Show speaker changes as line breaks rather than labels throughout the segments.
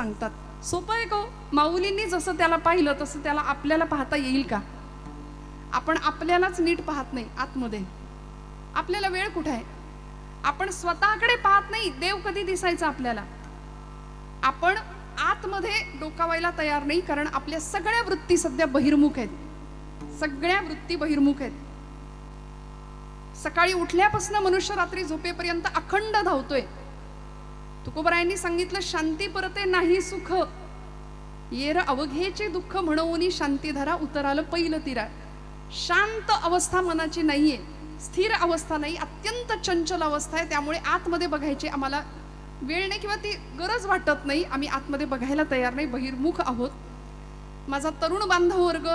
सांगतात. सोपं आहे का? माऊलींनी जसं त्याला पाहिलं तसं त्याला आपल्याला पाहता येईल का? आपण आपल्यालाच नीट पाहत नाही. आतमध्ये आपल्याला वेळ कुठे आहे? आपण स्वतःकडे पाहत नाही. देव कधी दिसायचा आपल्याला? आपण आतमध्ये डोकावायला तयार नाही, कारण आपल्या सगळ्या वृत्ती सध्या बहिर्मुख आहेत. सगळ्या वृत्ती बहिर्मुख आहेत. सकाळी उठल्यापासून मनुष्य रात्री झोपेपर्यंत अखंड धावतोय. तुकोबरायांनी सांगितलं, शांती परते नाही सुख, येर अवघेचे दुःख म्हणून शांती धरा उतराल पैल तीरा. शांत अवस्था मनाची नाहीये, स्थिर अवस्था नाही, अत्यंत चंचल अवस्था आहे. त्यामुळे आतमध्ये बघायची आम्हाला वेळ नाही किंवा ती गरज वाटत नाही. आम्ही आतमध्ये बघायला तयार नाही, बहिर्मुख आहोत. माझा तरुण बांधव वर्ग,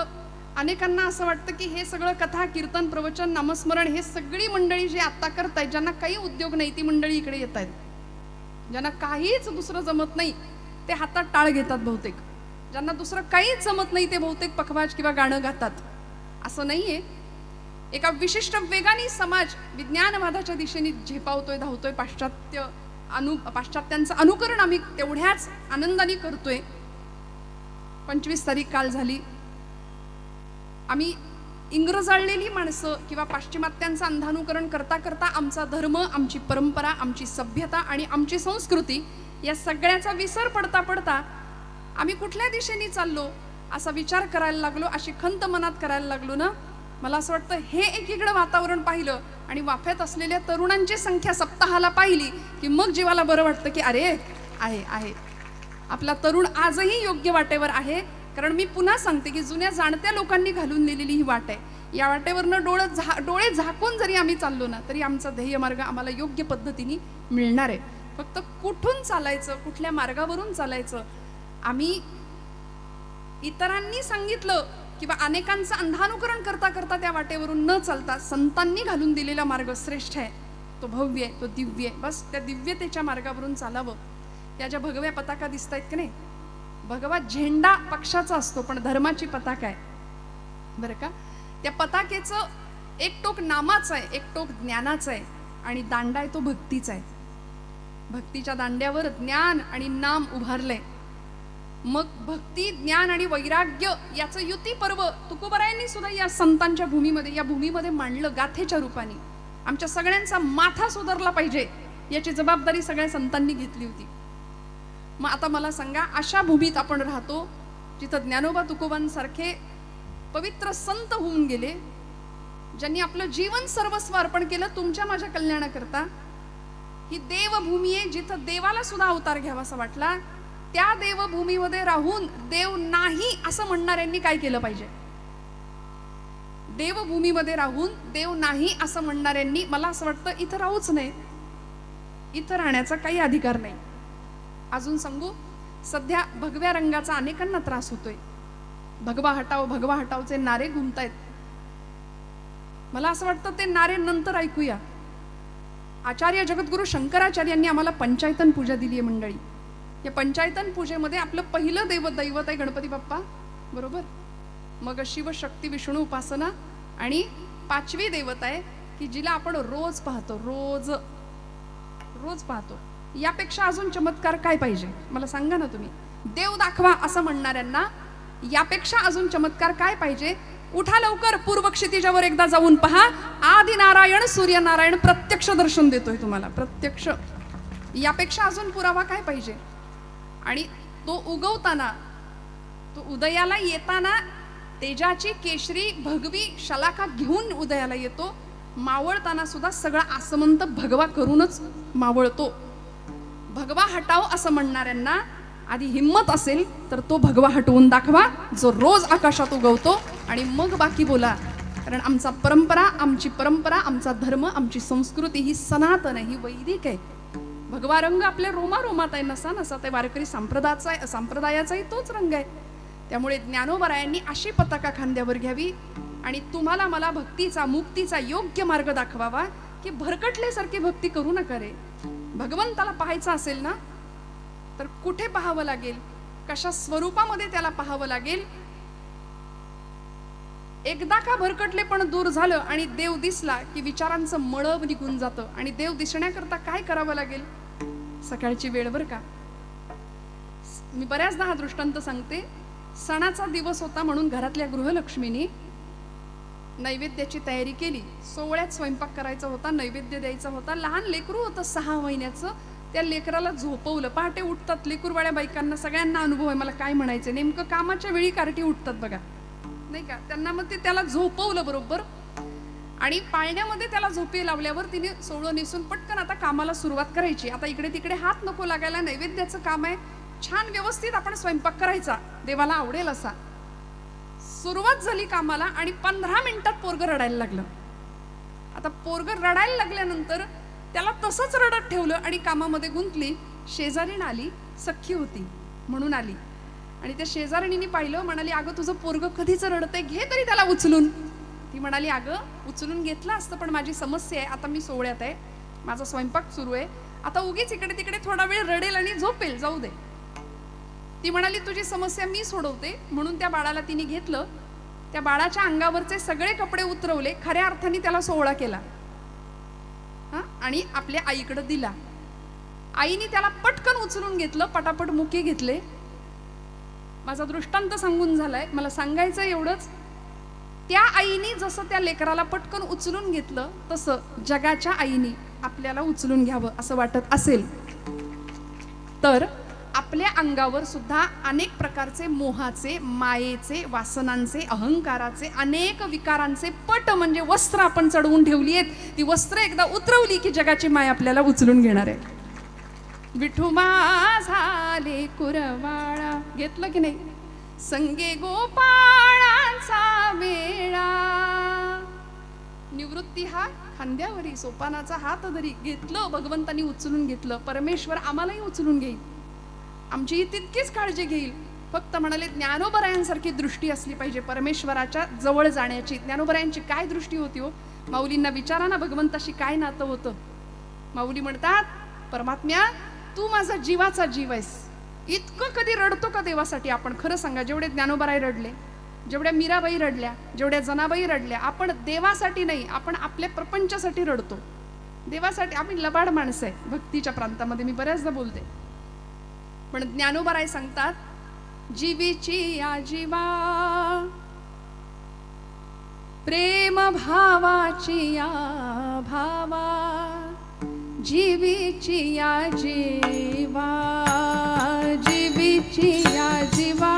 अनेकांना असं वाटतं की हे सगळं कथा, कीर्तन, प्रवचन, नामस्मरण हे सगळी मंडळी जे आता करतायत, ज्यांना काही उद्योग नाही, ती मंडळी इकडे येत आहेत. ज्यांना काहीच दुसरं जमत नाही ते हातात टाळ घेतात बहुतेक. ज्यांना दुसरं काहीच जमत नाही ते बहुतेक पखवाज किंवा गाणं गातात. असं नाहीये. एका विशिष्ट वेगाने समाज विज्ञानवादाच्या दिशेने झेपावतोय, धावतोय. पाश्चात्यांचं अनुकरण आम्ही तेवढ्याच आनंदाने करतोय. 25 तारीख काल झाली. आम्ही इंग्रजाळलेली माणसं किंवा पाश्चिमात्यांचं अंधानुकरण करता करता आमचा धर्म, आमची परंपरा, आमची सभ्यता आणि आमची संस्कृती या सगळ्याचा विसर पडता पडता आम्ही कुठल्या दिशेने चाललो असा विचार करायला लागलो, अशी खंत मनात करायला लागलो ना. मला असं वाटतं हे एकीकडे वातावरण पाहिलं आणि वाफ्यात असलेल्या तरुणांची संख्या सप्ताहाला पाहिली की मग जीवाला बरं वाटतं की अरे आहे आपला तरुण आजही योग्य वाटेवर आहे. कारण मी पुन्हा सांगते की जुन्या जाणत्या लोकांनी घालून दिलेली ही वाट आहे. या वाटेवरनं डोळे झाकून जरी आम्ही चाललो ना तरी आमचा ध्येय मार्ग आम्हाला योग्य पद्धतीने मिळणार आहे. फक्त कुठून चालायचं, कुठल्या मार्गावरून चालायचं. आम्ही इतरांनी सांगितलं किंवा अनेकांचं अंधानुकरण करता करता त्या वाटेवरून न चालता संतांनी घालून दिलेला मार्ग श्रेष्ठ आहे, तो भव्य आहे, तो दिव्य आहे. बस त्या दिव्यतेच्या मार्गावरून चालावं. त्या ज्या भगव्या पताका दिसत आहेत की नाही, भगवा झेंडा पक्षाचा असतो पण धर्माची पताका आहे बरं का. त्या पताकेचं एक टोक नामाचं आहे, एक टोक ज्ञानाचं आहे आणि दांडा आहे तो भक्तीचा आहे. भक्तीच्या दांड्यावर ज्ञान आणि नाम उभारलंय. मग भक्ती, ज्ञान आणि वैराग्य याचं युती पर्व तुकोबरायांनी सुद्धा या संतांच्या भूमीमध्ये, या भूमीमध्ये मांडलं गाथेच्या रूपाने. आमच्या सगळ्यांचा माथा सुधारला पाहिजे याची जबाबदारी सगळ्या संतांनी घेतली होती. मग आता मला सांगा, अशा भूमीत आपण राहतो जिथं ज्ञानोबा तुकोबांसारखे पवित्र संत होऊन गेले, ज्यांनी आपलं जीवन सर्वस्व अर्पण केलं तुमच्या माझ्या कल्याणाकरता. ही देवभूमी आहे जिथं देवाला सुद्धा अवतार घ्यावासा वाटला. त्या देवभूमीमध्ये राहून देव नाही असं म्हणणाऱ्यांनी काय केलं पाहिजे? देवभूमीमध्ये राहून देव नाही असं म्हणणाऱ्यांनी मला असं वाटतं इथं राहूच नाही, इथं राहण्याचा काही अधिकार नाही. अजून सांगू, सध्या भगव्या रंगाचा अनेकांना त्रास होतोय. भगवा हटावचे नारे घुमतायत. मला असं वाटतं ते नारे नंतर ऐकूया. आचार्य जगद्गुरु शंकराचार्यांनी आम्हाला पंचायतन पूजा दिली आहे मंडळी. या पंचायतन पूजेमध्ये आपलं पहिलं दैवत आहे गणपती बाप्पा, बरोबर. मग शिव, शक्ती, विष्णू उपासना आणि 5वी देवता आहे की जिला आपण रोज पाहतो, रोज पाहतो. यापेक्षा अजून चमत्कार काय पाहिजे मला सांगा ना तुम्ही. देव दाखवा असं म्हणणाऱ्यांना यापेक्षा अजून चमत्कार काय पाहिजे? उठा लवकर, पूर्व क्षितिजावर एकदा जाऊन पहा. आदि नारायण सूर्यनारायण प्रत्यक्ष दर्शन देतोय तुम्हाला, प्रत्यक्ष. यापेक्षा अजून पुरावा काय पाहिजे? आणि तो उगवताना, तो उदयाला येताना तेजाची केशरी भगवी शलाका घेऊन उदयाला येतो. मावळताना सुद्धा सगळा आसमंत भगवा करूनच मावळतो. भगवा हटाव असं म्हणणाऱ्यांना आधी हिम्मत असेल तर तो भगवा हटवून दाखवा जो रोज आकाशात उगवतो, आणि मग बाकी बोला. कारण आमची परंपरा, आमचा धर्म, आमची संस्कृती ही सनातन आहे, ही वैदिक आहे. भगवा रंग आपल्या रोमारोमात आहे, नसा ते वारकरी संप्रदायाचाही तोच रंग आहे. त्यामुळे ज्ञानोबरायांनी अशी पताका खांद्यावर घ्यावी आणि तुम्हाला मला भक्तीचा, मुक्तीचा योग्य मार्ग दाखवावा की भरकटल्यासारखी भक्ती करू नका रे. भगवंताला पाहायचं असेल ना तर कुठे पाहावं लागेल, कशा स्वरूपामध्ये त्याला पाहावं लागेल. एकदा का भरकटले पण दूर झालं आणि देव दिसला की विचारांचं मळब निघून जातं. आणि देव दिसण्याकरता काय करावं लागेल? सकाळची वेळ बरं का, मी बऱ्याचदा हा दृष्टांत सांगते. सणाचा दिवस होता म्हणून घरातल्या गृहलक्ष्मीनी नैवेद्याची तयारी केली. सोवळ्यात स्वयंपाक करायचा होता, नैवेद्य द्यायचा होता. लहान लेकरू होतं 6 महिन्याचं. त्या लेकराला झोपवलं. पहाटे उठतात लेकरूवाड्या बायकांना, सगळ्यांना अनुभव आहे. मला काय म्हणायचं, नेमकं कामाच्या वेळी कार्टी उठतात बघा, नाही का. त्यांना मग ते त्याला झोपवलं बरोबर आणि पाळण्यामध्ये त्याला झोपी लावल्यावर तिने सोवळं नेसून पटकन आता कामाला सुरुवात करायची. आता इकडे तिकडे हात नको लागायला, नैवेद्याचं काम आहे, छान व्यवस्थित आपण स्वयंपाक करायचा, देवाला आवडेल असा. सुरुवात झाली कामाला आणि 15 मिनिटात पोरगं रडायला लागलं. आता पोरगं रडायला लागल्यानंतर त्याला तसंच रडत ठेवलं आणि कामामध्ये गुंतली. शेजारीण आली, सख्खी होती म्हणून आली आणि त्या शेजारणीने पाहिलं, म्हणाली अगं तुझं पोरगं कधीच रडतंय, घे तरी त्याला उचलून. ती म्हणाली अगं उचलून घेतलं असतं पण माझी समस्या आहे, आता मी सोवळ्यात आहे, माझा स्वयंपाक सुरू आहे, आता उगीच इकडे तिकडे थोडा वेळ रडेल आणि झोपेल, जाऊ दे. ती म्हणाली तुझी समस्या मी सोडवते. म्हणून त्या बाळाला तिने घेतलं, त्या बाळाच्या अंगावरचे सगळे कपडे उतरवले, खऱ्या अर्थाने त्याला सोवळा केला आणि आपल्या आईकडे दिला. आईने त्याला पटकन उचलून घेतलं, पटापट मुके घेतले. माझा दृष्टांत सांगून झालाय, मला सांगायचं एवढंच, त्या आईने जसं त्या लेकराला पटकन उचलून घेतलं तसं जगाच्या आईने आपल्याला उचलून घ्यावं असं वाटत असेल तर आपल्या अंगावर सुद्धा अनेक प्रकारचे मोहाचे, मायेचे, वासनांचे, अहंकाराचे, अनेक विकारांचे पट म्हणजे वस्त्र आपण चढवून ठेवली आहेत. ती वस्त्र एकदा उतरवली की जगाची माय आपल्याला उचलून घेणार आहे. विठुबा झाले कुरवाळा, घेतलं की नाही, संगे गोपाळांचा वेळा. निवृत्ती हा खांद्यावरी, सोपानाचा हात धरी, घेतलं भगवंतानी उचलून घेतलं. परमेश्वर आम्हालाही उचलून घेईल, आमची तितकीच काळजी घेईल. फक्त म्हणाले ज्ञानोबरायांसारखी दृष्टी असली पाहिजे परमेश्वराच्या जवळ जाण्याची. ज्ञानोबरायांची काय दृष्टी होती हो? माऊलींना विचारा ना भगवंताशी काय नातं होतं. माऊली म्हणतात परमात्म्या तू माझा जीवाचा जीव आहेस. इतकं कधी रडतो का देवासाठी आपण? खरं सांगा, जेवढे ज्ञानोबराय रडले, जेवढ्या मीराबाई रडल्या, जेवढ्या जनाबाई रडल्या, आपण देवासाठी नाही, आपण आपल्या प्रपंचासाठी रडतो. देवासाठी आम्ही लबाड माणसं आहे भक्तीच्या प्रांतामध्ये, मी बऱ्याचदा बोलते. पण ज्ञानोबराय सांगतात जीवीची या जीवा, प्रेम भावाची या भावा, जीवीची या जीवा, जीवीची या जीवा,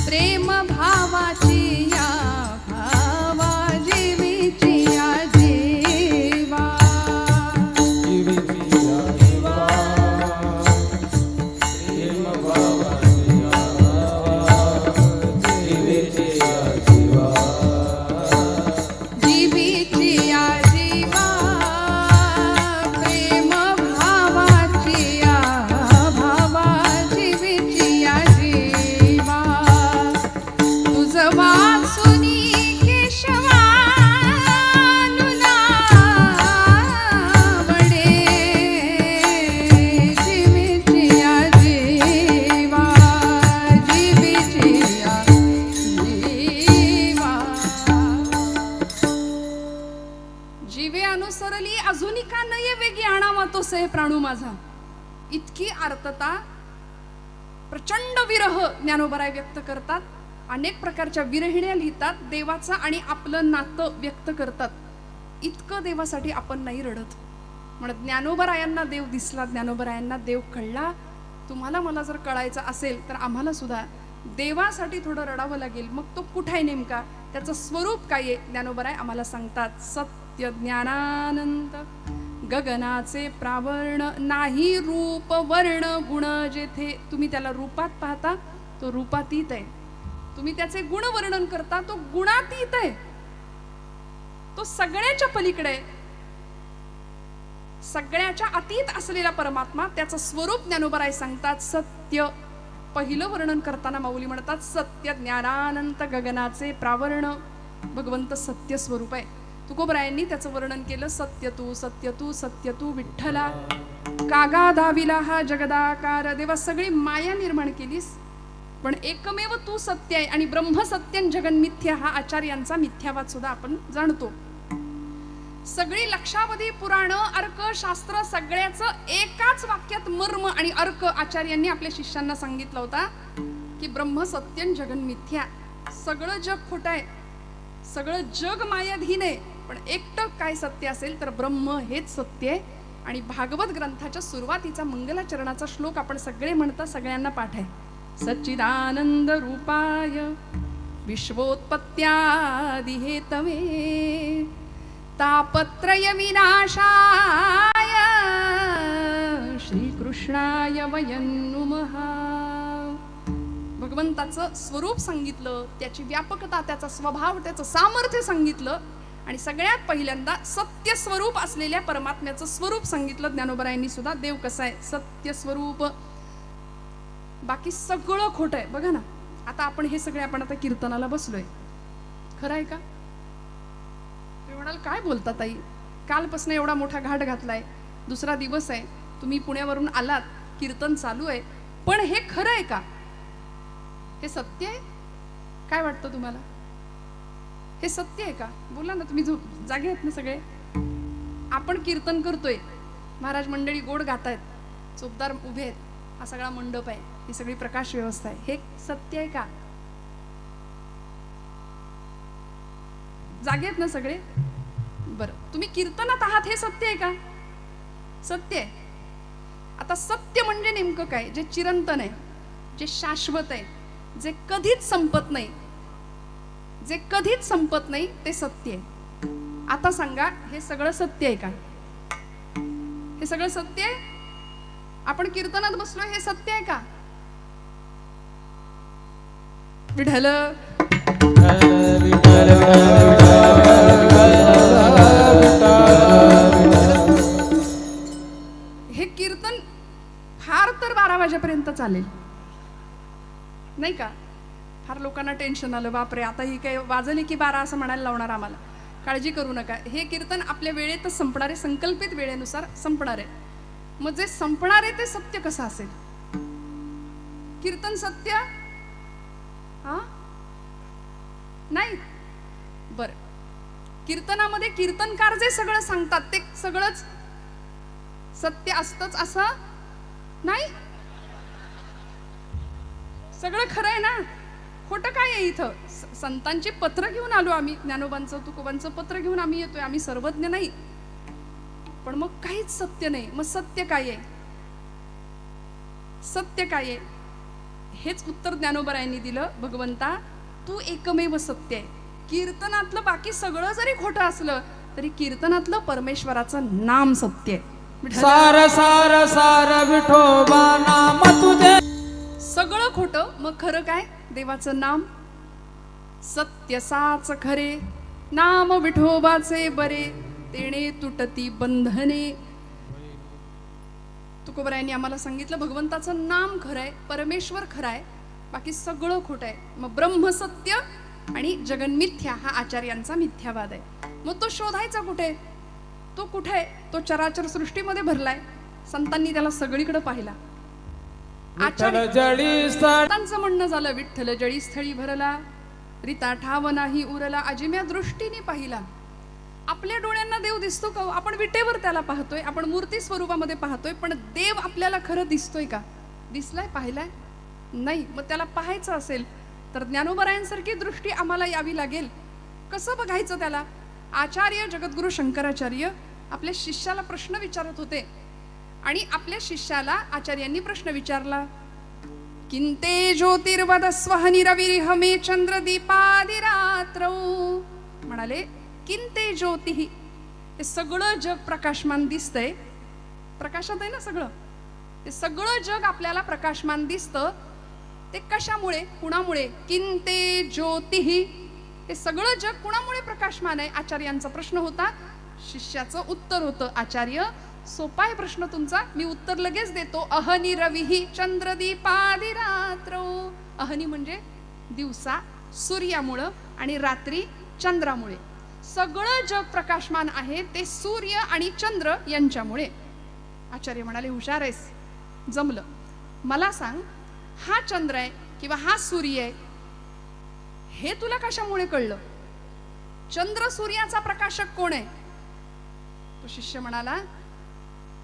प्रेम भावाची या भावा, जीवीची या जीवा, जीवीची या जीवा, प्रेम भावाची या जीवीची या जीवा, जीवीची या जीवा, प्रेम भावाची या भावा, जीवीची या जीवा, तुझं वाचुनी केशवा नुना वडे, जीवीची या जीवा, जीवीची या जीवा. जीवे अनुसरली अजूनी का नये वेगी आणावा तो से प्राणू माझा. इतकी आर्तता, प्रचंड विरह ज्ञानोबराय व्यक्त करतात. अनेक प्रकारच्या विरहिण्या लिहितात, देवाचा आणि आपलं नातं व्यक्त करतात. इतकं देवासाठी आपण नाही रडत. म्हणत ज्ञानोबरायांना देव दिसला, ज्ञानोबरायांना देव कळला. तुम्हाला मला जर कळायचं असेल तर आम्हाला सुद्धा देवासाठी थोडं रडावं लागेल. मग तो कुठे आहे नेमका, त्याचं स्वरूप काय आहे, ज्ञानोबराय आम्हाला सांगतात. सत्य ज्ञानानंद गगनाचे प्रावर्ण, नाही रूप वर्ण गुण जेथे. तुम्ही त्याला रूपात पाहता तो रूपातीत आहे, तुम्ही त्याचे गुण वर्णन करता तो गुणातीत आहे, तो सगळ्याच्या पलीकडे आहे. सगळ्याच्या अतीत असलेला परमात्मा, त्याचं स्वरूप ज्ञानोबराय सांगतात सत्य. पहिलं वर्णन करताना माऊली म्हणतात सत्य ज्ञानानंत गगनाचे प्रावर्ण. भगवंत सत्य स्वरूप आहे. तुकोबरायांनी त्याचं वर्णन केलं सत्य तू, सत्य तू, सत्य तू विठ्ठला. कागा दाविला हा जगदाकार. देवा सगळी माया निर्माण केलीस, पण एकमेव तू सत्य आहे. आणि ब्रह्म सत्यं जगन मिथ्या हा आचार्यांचा मिथ्यावाद सुद्धा आपण जाणतो. सगळी लक्षावधी पुराण अर्क शास्त्र सगळ्याचं एकाच वाक्यात मर्म आणि अर्क आचार्यांनी आपल्या शिष्यांना सांगितलं होता की ब्रह्म सत्यं जगन मिथ्या. सगळं जग खोटं आहे, सगळं जग मायाधीन आहे, पण एकटं काय सत्य असेल तर ब्रह्म हेच सत्य आहे. आणि भागवत ग्रंथाच्या सुरुवातीचा मंगलाचरणाचा श्लोक आपण सगळे म्हणता, सगळ्यांना पाठ आहे. सच्चिदानंद रूपाय विश्वोत्पत्त्यादि हेतवे तापत्रय विनाशाय श्रीकृष्णाय वयं नुमः. भगवंताचं स्वरूप सांगितलं, त्याची व्यापकता, त्याचा स्वभाव, त्याचं सामर्थ्य सांगितलं आणि सगळ्यात पहिल्यांदा सत्य स्वरूप असलेल्या परमात्म्याचं स्वरूप सांगितलं ज्ञानोबरायांनी सुद्धा. देव कसा आहे? सत्य स्वरूप. बाकी सगळं खोटं आहे. बघा ना, आता आपण हे सगळे आपण आता कीर्तनाला बसलोय, खरं आहे का? तुम्ही म्हणाल काय बोलता ताई, कालपासून एवढा मोठा घाट घातलाय, दुसरा दिवस आहे, तुम्ही पुण्यावरून आलात, कीर्तन चालू आहे, पण हे खरं आहे का? हे सत्य आहे? काय वाटतं तुम्हाला? हे सत्य आहे का? बोला ना, तुम्ही जागे आहेत ना सगळे. आपण कीर्तन करतोय, महाराज मंडळी गोड गातायत, चोपदार उभे आहेत, हा सगळा मंडप आहे, ही सगळी प्रकाश व्यवस्था आहे, हे सत्य आहे का? जागे आहेत ना सगळे? बरं, तुम्ही कीर्तनात आहात, हे सत्य आहे का? सत्य आहे. आता सत्य म्हणजे नेमकं काय? जे चिरंतन आहे, जे शाश्वत आहे, जे कधीच संपत नाही, जे कधीच संपत नाही, ते सत्य आहे. आता सांगा, हे सगळं सत्य आहे का? हे सगळं सत्य आहे? आपण कीर्तनात बसलोय, हे सत्य आहे का? विठ्ठल हे कीर्तन फार तर 12 वाजेपर्यंत चालेल, नाही का? फार लोकांना टेन्शन आलं, बापरे आता ही काय वाजली की 12 असं म्हणायला लावणार आम्हाला. काळजी करू नका, हे कीर्तन आपल्या वेळेतच संपणार आहे, संकल्पित वेळेनुसार संपणार आहे. मग जे संपणार आहे ते सत्य कसं असेल? कीर्तन सत्य हा नाही? बर, कीर्तनामध्ये कीर्तनकार जे सगळं सांगतात ते सगळंच सत्य असतंच असं नाही? सगळं खरं आहे ना? खोटं काय आहे इथं? संतांची पत्र घेऊन आलो आम्ही, ज्ञानोबांचं तुकोबांचं पत्र घेऊन आम्ही येतोय, आम्ही सर्वज्ञ नाही, पण मग काहीच सत्य नाही. मग सत्य काय आहे? सत्य काय आहे? हेच उत्तर ज्ञानोबरायांनी दिलं. भगवंता तू एकमेव सत्य आहे. कीर्तनातलं बाकी सगळं जरी खोटं असलं तरी कीर्तनातलं परमेश्वराचं नाम सत्य आहे.
सार सार सार विठोबा नाम तुझे.
सगळं खोटं, मग खरं काय? देवाचं नाम. सत्य साच खरे, नाम विठोबाचे बरे, तेणे तुटती बंधने. तुकोबरायांनी आम्हाला सांगितलं भगवंताचं नाम खरं आहे, परमेश्वर खरं आहे, बाकी सगळं खोटं आहे. मग ब्रह्म सत्य आणि जगन मिथ्या हा आचार्यांचा मिथ्यावाद आहे. मग तो शोधायचा कुठे? तो कुठे आहे? तो चराचर सृष्टीमध्ये भरलाय. संतांनी त्याला सगळीकडे पाहिला. आचार्यांचं म्हणणं झालं, विठ्ठल जळी स्थळी भरला, रीता ठाव नाही उरला, अजिम्या दृष्टीने पाहिला. आपल्या डोळ्यांना देव दिसतो का? आपण विटेवर त्याला पाहतोय, आपण मूर्ती स्वरूपामध्ये पाहतोय, पण देव आपल्याला खरं दिसतोय का? दिसलाय? पाहिलाय? नाही. मग त्याला पाहायचं असेल तर ज्ञानोबरायांसारखी दृष्टी आम्हाला यावी लागेल. कसं बघायचं त्याला? आचार्य जगद्गुरु शंकराचार्य आपल्या शिष्याला प्रश्न विचारत होते आणि आपल्या शिष्याला आचार्यांनी प्रश्न विचारला, किंते ज्योतिर्वदस्वहनि रविरिह मे चंद्रदीपादिरात्रौ. म्हणाले किंते ज्योतिः, हे सगळं जग प्रकाशमान दिसतंय, प्रकाशात आहे ना सगळं, ते सगळं जग आपल्याला प्रकाशमान दिसतं. ते कशामुळे? कुणामुळे? किंते ज्योतिः, हे सगळं जग कुणामुळे प्रकाशमान आहे? आचार्यांचा प्रश्न होता. शिष्याचं उत्तर होतं, आचार्य सोपा आहे प्रश्न तुमचा, मी उत्तर लगेच देतो. अहनि रविः चंद्रदीपादिरात्रौ. अहनि म्हणजे दिवसा सूर्यामुळं आणि रात्री चंद्रामुळे. सगळं जग प्रकाशमान आहे ते सूर्य आणि चंद्र यांच्यामुळे. आचार्य म्हणाले, हुशार आहेस, जमलं. मला सांग, हा चंद्र आहे किंवा हा सूर्य आहे हे तुला कशामुळे कळलं? चंद्र सूर्याचा प्रकाशक कोण आहे? शिष्य म्हणाला,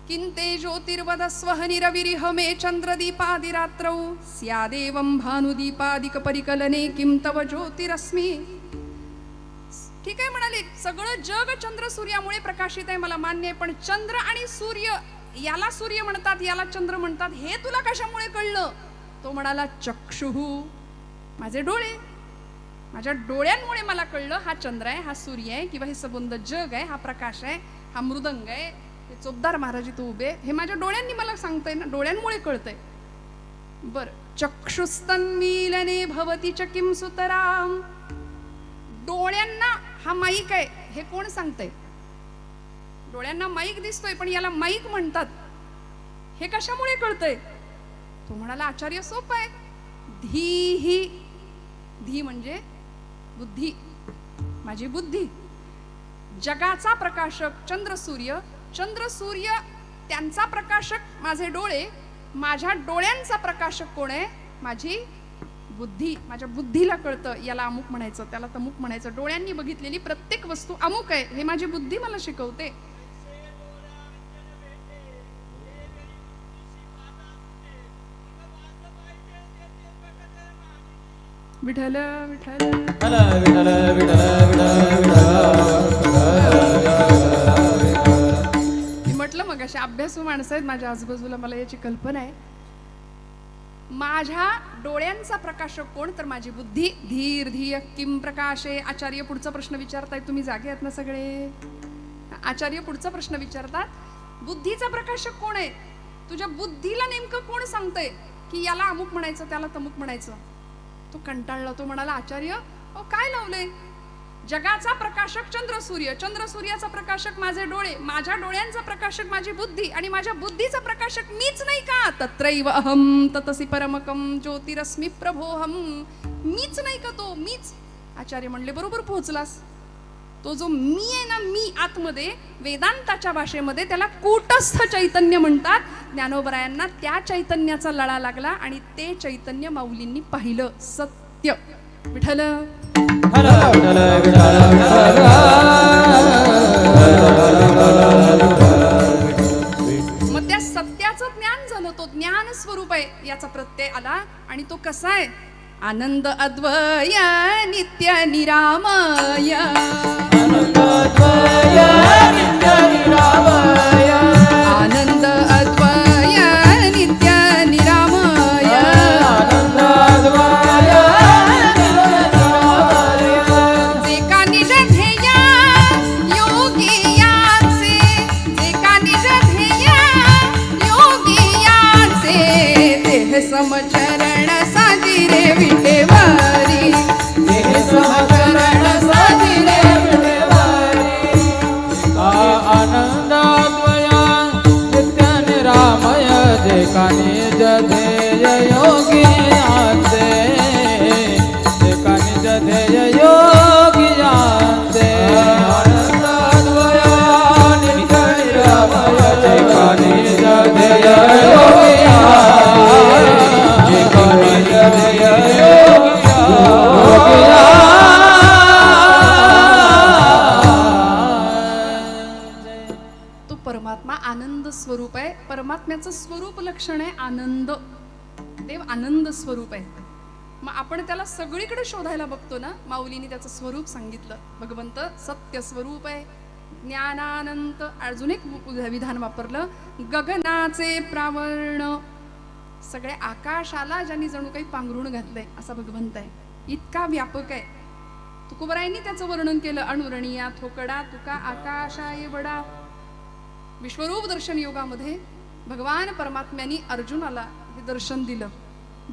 किंते ज्योतिर्वदस्वहनिरविरिह मे चंद्रदीपादिरात्रौ स्यादेवं भानुदीपादिक परिकलने किं तव ज्योतिरस्मि. ठीक आहे म्हणाले, सगळं जग चंद्र सूर्यामुळे प्रकाशित आहे, मला मान्य आहे, पण चंद्र आणि सूर्य, याला सूर्य म्हणतात याला चंद्र म्हणतात, हे तुला कशामुळे कळलं? तो म्हणाला, चक्षुः, माझे डोळे, माझ्या डोळ्यांमुळे मला कळलं हा चंद्र आहे, हा सूर्य आहे, किंवा हे सबंध जग आहे, हा प्रकाश आहे, हा मृदंग आहे, हे चोपदार महाराज इथं उभे, हे माझ्या डोळ्यांनी मला सांगतंय ना, डोळ्यांमुळे कळतंय. बर, चक्षुस्तन्मीलने भवती च किं सुतराम. डोळ्यांना हा माईक आहे हे कोण सांगतंय? डोळ्यांना माईक दिसतोय, पण याला माईक म्हणतात, हे कशामुळे कळतंय? तो म्हणाला, आचार्य सोपं आहे, धीही, धी म्हणजे बुद्धी, माझी बुद्धी. जगाचा प्रकाशक चंद्र सूर्य, चंद्र सूर्य त्यांचा प्रकाशक माझे डोळे, माझ्या डोळ्यांचा प्रकाशक कोण आहे? माझी बुद्धी. माझ्या बुद्धीला कळतं याला अमुक म्हणायचं, त्याला तमुक म्हणायचं. डोळ्यांनी बघितलेली प्रत्येक वस्तू अमुक आहे हे माझी बुद्धी मला शिकवते. विठ्ठल विठ्ठल म्हटलं मग अशा अभ्यासू माणसं आहेत माझ्या आजूबाजूला, मला याची कल्पना आहे. माझ्या डोळ्यांचा प्रकाशक कोण? तर माझी बुद्धी. धीर धिय किम प्रकाशे. आचार्य पुढचा प्रश्न विचारताय, तुम्ही जागे आहेत ना सगळे? आचार्य पुढचा प्रश्न विचारतात, बुद्धीचा प्रकाशक कोण आहे? तुझ्या बुद्धीला नेमकं कोण सांगतंय की याला अमुक म्हणायचं त्याला तमुक म्हणायचं? तो कंटाळला, तो म्हणाला, आचार्य अहो काय लावलंय? जगाचा प्रकाशक चंद्र सूर्य, चंद्र सूर्याचा प्रकाशक माझे डोळे, माझ्या डोळ्यांचा प्रकाशक माझी बुद्धी, आणि माझ्या बुद्धीचा प्रकाशक मीच नाही का? तत्रैव अहम ततसी परमकम ज्योतिरस्मि प्रभोहम. मीच नाही का तो? मीच. आचार्य म्हणले, बरोबर पोहोचलास. तो जो मी आहे ना, मी आतमध्ये, वेदांताच्या भाषेमध्ये त्याला कूटस्थ चैतन्य म्हणतात. ज्ञानोबरायांना त्या चैतन्याचा लळा लागला आणि ते चैतन्य माऊलींनी पाहिलं. सत्य. विठ्ठल मग त्या सत्याचं ज्ञान झालं, तो ज्ञान स्वरूप आहे याचा प्रत्यय आला. आणि तो कसा आहे? आनंद अद्वय नित्य निरामय. आनंद अद्वय नित्य निरामय. आनंद अद्वय नित्य निरामय. आनंद अद्वय जे का निज ध्येय योगियाचे, जे का निज ध्येय योगियाचे, देह समचरण साजिरे विठेवारी. देह समचरण साजिरे विठेवारी.
आनंदाद्वया नित्य निरामय. जे का निज ध्येय योगियाचे, जे का निज ध्येय योगियाचे. आनंदाद्वया नित्य निरामय. जे का निज ध्येय योगियाचे, जे का निज ध्येय
तो परमात्मा आनंद स्वरूप आहे. परमात्म्याचं स्वरूप लक्षण आहे आनंद. देव आनंद स्वरूप आहे. मग आपण त्याला सगळीकडे शोधायला बघतो ना. माऊलीने त्याचं स्वरूप सांगितलं. भगवंत सत्य स्वरूप आहे, ज्ञानानंत. अजून एक विधान वापरलं, गगनाचे प्रावर्ण. सगळ्या आकाशाला ज्यांनी जणू काही पांघरुण घातलंय असा भगवंत आहे. इतका व्यापक आहे. तुकोबरायांनी त्याचं वर्णन केलं, अणुरणिया थोकडा तुका आकाशाय वडा. विश्वरूप दर्शन योगामध्ये भगवान परमात्म्यांनी अर्जुनाला हे दर्शन दिलं,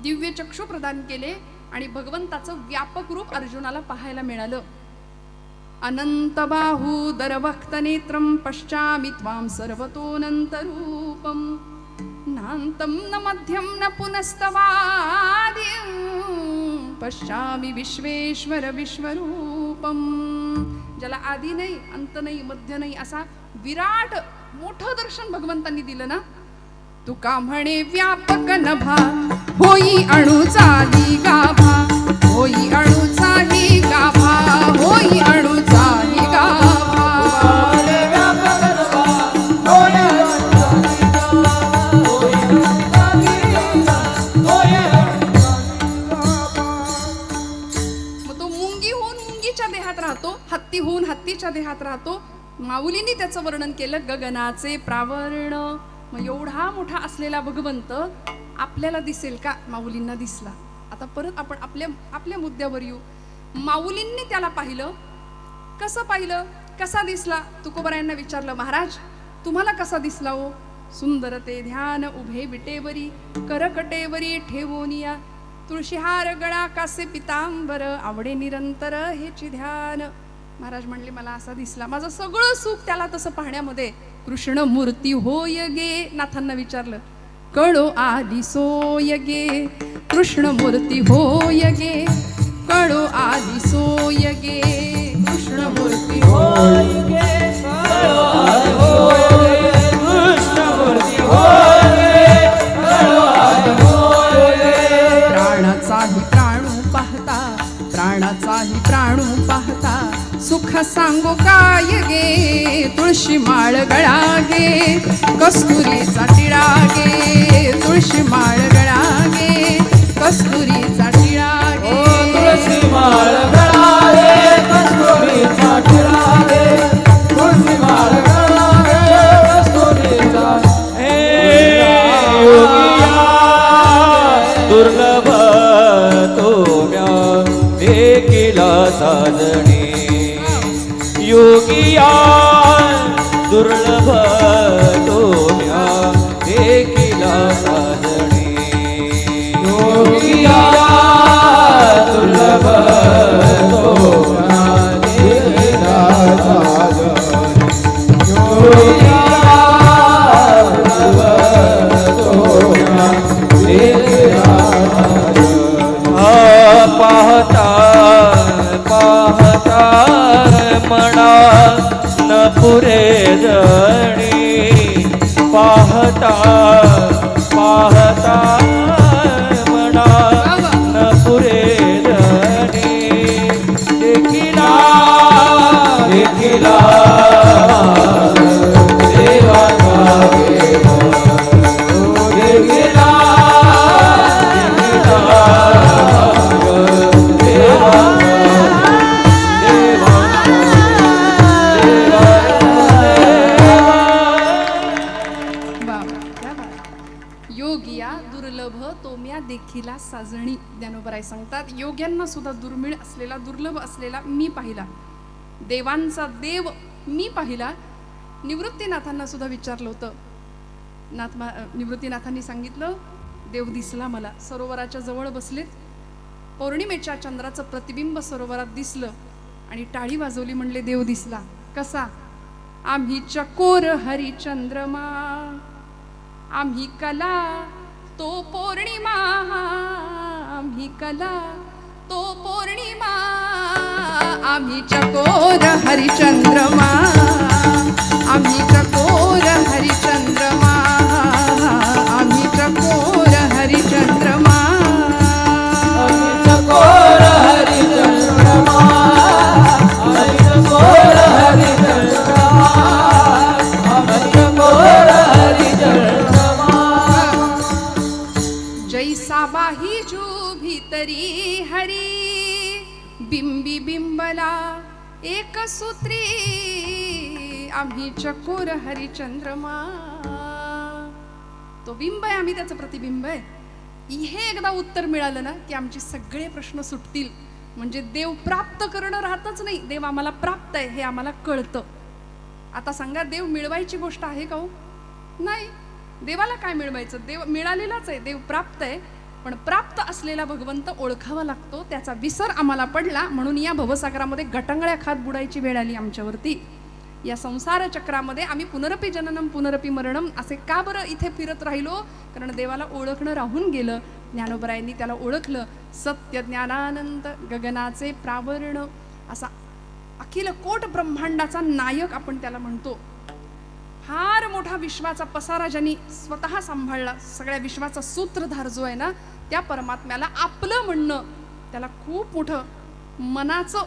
दिव्य चक्षु प्रदान केले आणि भगवंताचं व्यापक रूप अर्जुनाला पाहायला मिळालं. अनंत बाहुदर वक्त नेत्रम पश्चामि त्वां सर्वतोऽनंत रूपम. नान्तं न मध्यं न पुनस्तवादिं पश्चामि विश्वेश्वर विश्वरूपम. ज्याला आदी नाही, अंत नाही, मध्य नाही, असा विराट मोठं दर्शन भगवंतांनी दिलं ना. तुका म्हणे व्यापक नभा, होई अणुचा ही गाभा. होई अणुचा ही गाभा. होई अणुचा ही गाभा. मग तो मुंगी होऊन मुंगीच्या देहात राहतो, हत्ती होऊन हत्तीच्या देहात राहतो. माऊलींनी त्याचं वर्णन केलं गगनाचे प्रावरण. मग एवढा मोठा असलेला भगवंत आपल्याला दिसेल का? माऊलींना दिसला. आता परत आपण आपल्या मुद्द्यावर येऊ. माऊलींनी त्याला पाहिलं. कसं पाहिलं? कसा दिसला? तुकोबारायांना विचारलं, महाराज तुम्हाला कसा दिसला हो? सुंदर ते ध्यान उभे विटेवरी, करकटेवरी ठेवोनिया, तुळशीहार गळा कासे पितांबर, आवडे निरंतर हेची ध्यान. महाराज म्हणले मला असा दिसला. माझं सगळं सुख त्याला तसं पाहण्यामध्ये. कृष्ण मूर्ती होय गे. नाथांना विचारलं, कळो आली सोय गे. कृष्ण मूर्ती होय गे, कळो आली सोय गे. कृष्ण मूर्ती होय गे, कळो आली सोय गे. कृष्ण मूर्ती होय गे, कळो आली सोय गे. प्राणाचाही प्राणू पाहता, प्राणाचाही प्राणू पाहता, सुख सांगू काय गे. तुळशी माळ गळा गे, कस्तुरीचा टिळा गे. तुळशी माळ गळा गे, कस्तुरीचा टिळा गे. तुळशी माळ गळा गे, कस्तुरीचा टिळा गे. तुळशी माळ गळा गे, कस्तुरीचा.
दुर्लभ तोम्या देखिला साजणे, योगिया दुर्लभ तोम्या देखिला साजणे. योगिया दुर्लभ तोम्या देखिला साजणे. योगिया दुर्लभ तोम्या देखिला पाहता पाहता मना न पुरे जणी. पाहता पाहता मना न पुरे जणी. देखिला देखिला देवाचा देव. देखिला
देखिला साजणी. ज्ञानोबराय सांगतात, योग्यांना सुद्धा दुर्मिळ असलेला, दुर्लभ असलेला मी पाहिला. देवांचा देव मी पाहिला. निवृत्तीनाथांना सुद्धा विचारलं होतं. निवृत्तीनाथांनी सांगितलं, देव दिसला मला. सरोवराच्या जवळ बसलेत. पौर्णिमेच्या चंद्राचं प्रतिबिंब सरोवरात दिसलं आणि टाळी वाजवली. म्हणले देव दिसला. कसा? आम्ही चकोर हरिचंद्रमा, आम्ही कला तो पौर्णिमा. आम्ही कला तो पौर्णिमा, आम्ही चकोर हरिचंद्रमा. आम्ही चकोर हरिचंद्रमा, आम्ही चकोर हरिचंद्रमा.
आम्ही चकोर हरिचंद्रमा, आम्ही चकोर हरिचंद्रमा, आम्ही चकोर हरिचंद्रमा.
जैसा बाहीजू भीतरी हरी, बिंबी बिंबला एक सूत्री. आम्ही चकोर हरिचंद्रमा. तो बिंब आहे, आम्ही त्याचं प्रतिबिंब आहे. हे एकदा उत्तर मिळालं ना की आमचे सगळे प्रश्न सुटतील. म्हणजे देव प्राप्त करणं राहतच नाही, देव आम्हाला प्राप्त आहे हे आम्हाला कळतं. आता सांगा, देव मिळवायची गोष्ट आहे का हो? नाही. देवाला काय मिळवायचं? देव मिळालेलाच आहे, देव प्राप्त आहे. पण प्राप्त असलेला भगवंत ओळखावा लागतो. त्याचा विसर आम्हाला पडला म्हणून या भवसागरामध्ये गटांगळ्या खात बुडायची वेळ आली आमच्यावरती. या संसार चक्रामध्ये आम्ही पुनरपी जननम पुनरपी मरणम असे का बरं इथे फिरत राहिलो? कारण देवाला ओळखणं राहून गेलं. ज्ञानोबरायांनी त्याला ओळखलं. सत्य ज्ञानानंद गगनाचे प्रावरण, असा अखिल कोट ब्रह्मांडाचा नायक आपण त्याला म्हणतो. फार मोठा विश्वाचा पसारा ज्यांनी स्वतः सांभाळला, सगळ्या विश्वाचा सूत्रधार जो आहे ना, त्या परमात्म्याला आपलं म्हणणं, त्याला खूप मोठं मनाचं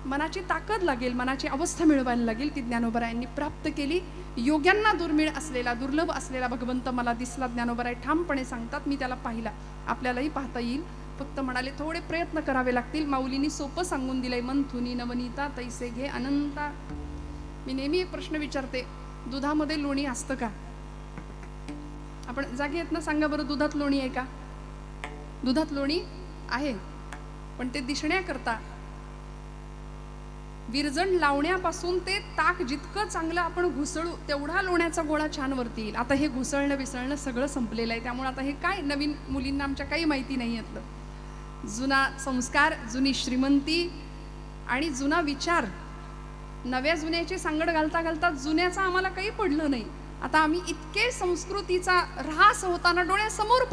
मनाची ताकद लागेल, मनाची अवस्था मिळवायला लागेल, ती ज्ञानोबरायांनी प्राप्त केली. योग्यांना दुर्मिळ असलेला, दुर्लभ असलेला भगवंत मला दिसला, ज्ञानोबराय ठामपणे सांगतात. मी त्याला पाहिला, आपल्यालाही पाहता येईल, फक्त म्हणाले थोडे प्रयत्न करावे लागतील. माऊलींनी सोपं सांगून दिलंय, मंथुनी नवनीता तैसे घे अनंता. मी नेहमी एक प्रश्न विचारते, दुधामध्ये लोणी असतं का? आपण जागे आहेत ना, सांगा बरं, दुधात लोणी आहे का? दुधात लोणी आहे, पण ते दिसण्याकरता, विरजण लावण्यापासून ते ताक जितकं चांगलं आपण घुसळू तेवढा लोण्याचा गोळा छान वरती येईल. आता हे घुसळणं विसळणं सगळं संपलेलं आहे, त्यामुळे आता हे काय नवीन मुलींना आमच्या काही माहिती नाही यातलं. जुना संस्कार, जुनी श्रीमंती आणि जुना विचार, नव्या जुन्याची सांगड घालता घालता जुन्याचा आम्हाला काही पडलं नाही. आता आम्ही इतके संस्कृतीचा ऱ्हास होताना डोळ्यासमोर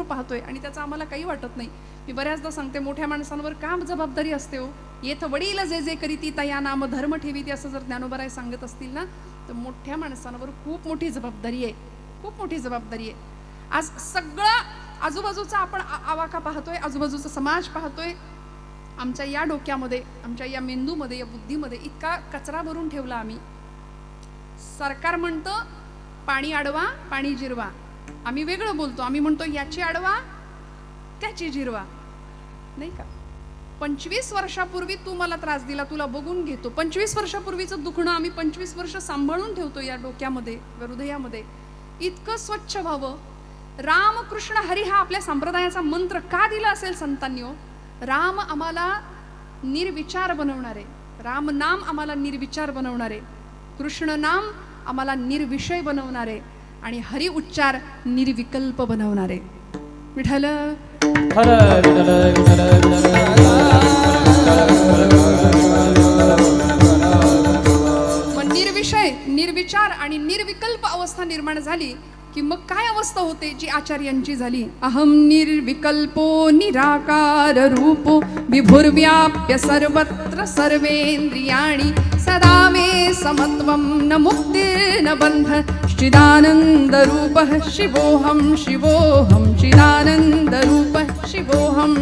पाहतोय आणि त्याचं आम्हाला काही वाटत नाही. मी बऱ्याचदा सांगते, मोठ्या माणसांवर काम जबाबदारी असते हो. येथ वडील जे जे करीती तया नाम धर्म ठेवीती, असं जर ज्ञानोबराय सांगत असतील ना, तर मोठ्या माणसांवर खूप मोठी जबाबदारी आहे, खूप मोठी जबाबदारी आहे. आज सगळं आजूबाजूचा आपण आवाका पाहतोय, आजूबाजूचा समाज पाहतोय. आमच्या या डोक्यामध्ये, आमच्या या मेंदूमध्ये, या बुद्धीमध्ये इतका कचरा भरून ठेवला आम्ही. सरकार म्हणतं पाणी अडवा, पाणी जिरवा, आम्ही वेगळं बोलतो. आम्ही म्हणतो याची अडवा, त्याची जिरवा, नाही का? 25 वर्षापूर्वी तू मला त्रास दिला, तुला बघून घेतो. 25 वर्षापूर्वीचं दुखणं आम्ही 25 वर्ष सांभाळून ठेवतो या डोक्यामध्ये, हृदयामध्ये. इतकं स्वच्छ व्हावं. रामकृष्ण हरी हा आपल्या संप्रदायाचा मंत्र का दिला असेल संतांनी? हो, राम आम्हाला निर्विचार बनवणारे, राम नाम आम्हाला निर्विचार बनवणारे, कृष्ण नाम आम्हाला निर्विषय बनवणारे आणि हरी उच्चार निर्विकल्प बनवणारे. विठ्ठल मग निर्विषय, निर्विचार आणि निर्विकल्प अवस्था निर्माण झाली की मग काय अवस्था होते जी आचार्यांची झाली? अहम निर्विकल्पो निराकार रूपो विभुर्व्याप्य सर्वत्र सर्वेंद्रियाणि सदा मे समत्वं न मुक्तिर्न बंध चिदानंद रूपः शिवोऽहं शिवोऽहं चिदानंद रूपः शिवोऽहं.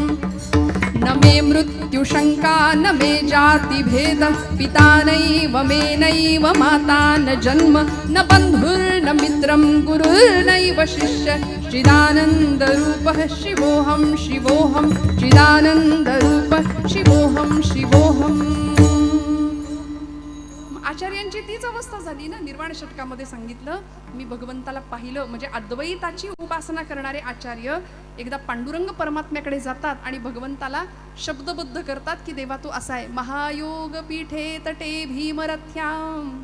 न मे मृत्यु शंका न मे जाति भेद पिता नैव मे नैव माता न जन्म न बंधुर्न मित्रं गुरुर्नैव शिष्य चिदानंद रूपः शिवोऽहं शिवोऽहं चिदानंद रूपः शिवोऽहं शिवोऽहं. आचार्यांची तीच अवस्था झाली ना. निर्वाण षटकामध्ये सांगितलं, मी भगवंताला पाहिलं. म्हणजे अद्वैताची उपासना करणारे आचार्य एकदा पांडुरंग परमात्म्याकडे जातात आणि भगवंताला शब्दबद्ध करतात की देवा तू असा आहे. महायोग पीठे तटे भीमरथ्यां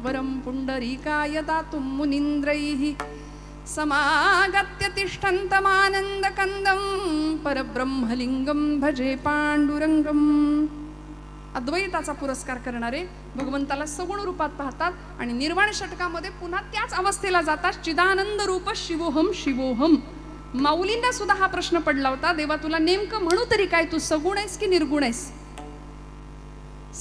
वरम पुंडरीकाय दातुं मुनींद्रैः समागत्य तिष्ठन्तमानंद कंदं परब्रह्मलिंगं भजे पांडुरंगम. अद्वैताचा पुरस्कार करणारे भगवंताला सगुण रूपात पाहतात आणि निर्वाण षटकामध्ये पुन्हा त्याच अवस्थेला जातात. चिदानंद रूप शिवोहम शिवोहम. माऊलींना सुद्धा हा प्रश्न पडला होता, देवा तुला नेमकं म्हणू तरी काय, तू सगुण आहेस की निर्गुण आहेस?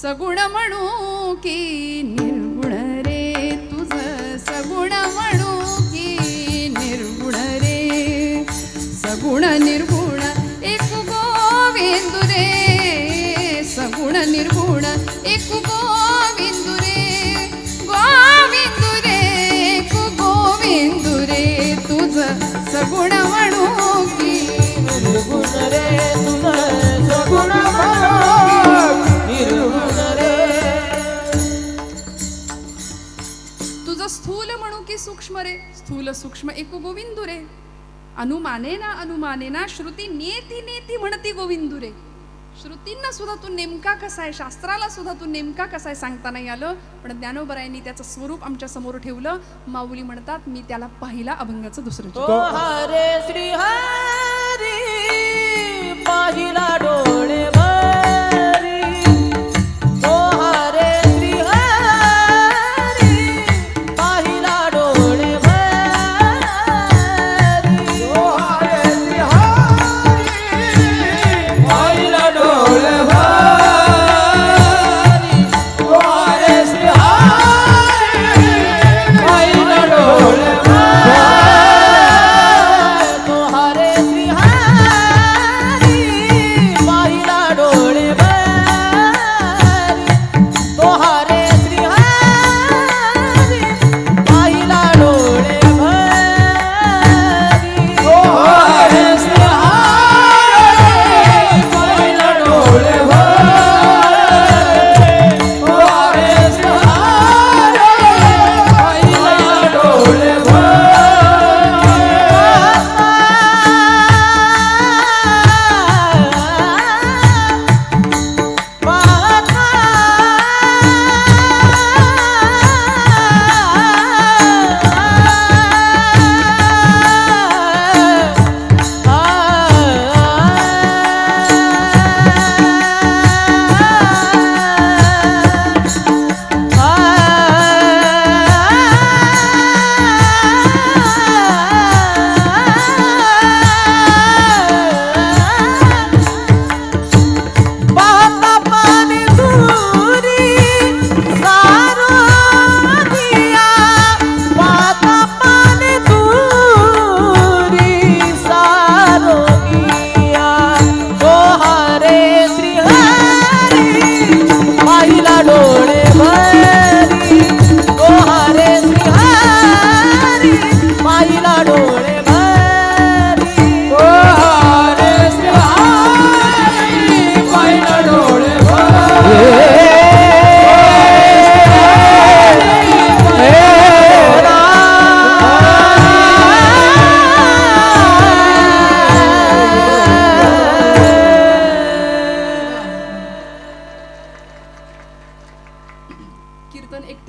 सगुण म्हणू की निर्गुण रे तुझं, सगुण म्हणू की निर्गुण रे, सगुण निर्गुण एक गोविंद रे, सगुण निर्गुण एक गोविंद रे, गोविंद रे एक गोविंद रे तुझं सगुण म्हणू की निर्गुण रे, तुझं सगुण म्हणू निर्गुण रे. तुझं स्थूल म्हणू की सूक्ष्म रे, स्थूल सूक्ष्म एक गोविंद रे. अनुमाने ना श्रुती नेती नेती म्हणती गोविंद रे. श्रुतींना सुद्धा तू नेमका कसा आहे, शास्त्राला सुद्धा तू नेमका कसा आहे सांगता नाही आलं. पण ज्ञानोबरायांनी त्याचं स्वरूप आमच्या समोर ठेवलं. माऊली म्हणतात मी त्याला पाहिला. अभंगाचं दुसरं
हरे श्री हरी पाहिला डोळे भरी, ओ हरे श्री हरी पाहिला डोळे भरी, ओ हरे श्री हरी पाहिला डोळे भरी, ओ हरे श्री हरी पाहिला डोळे भरी, तो हरे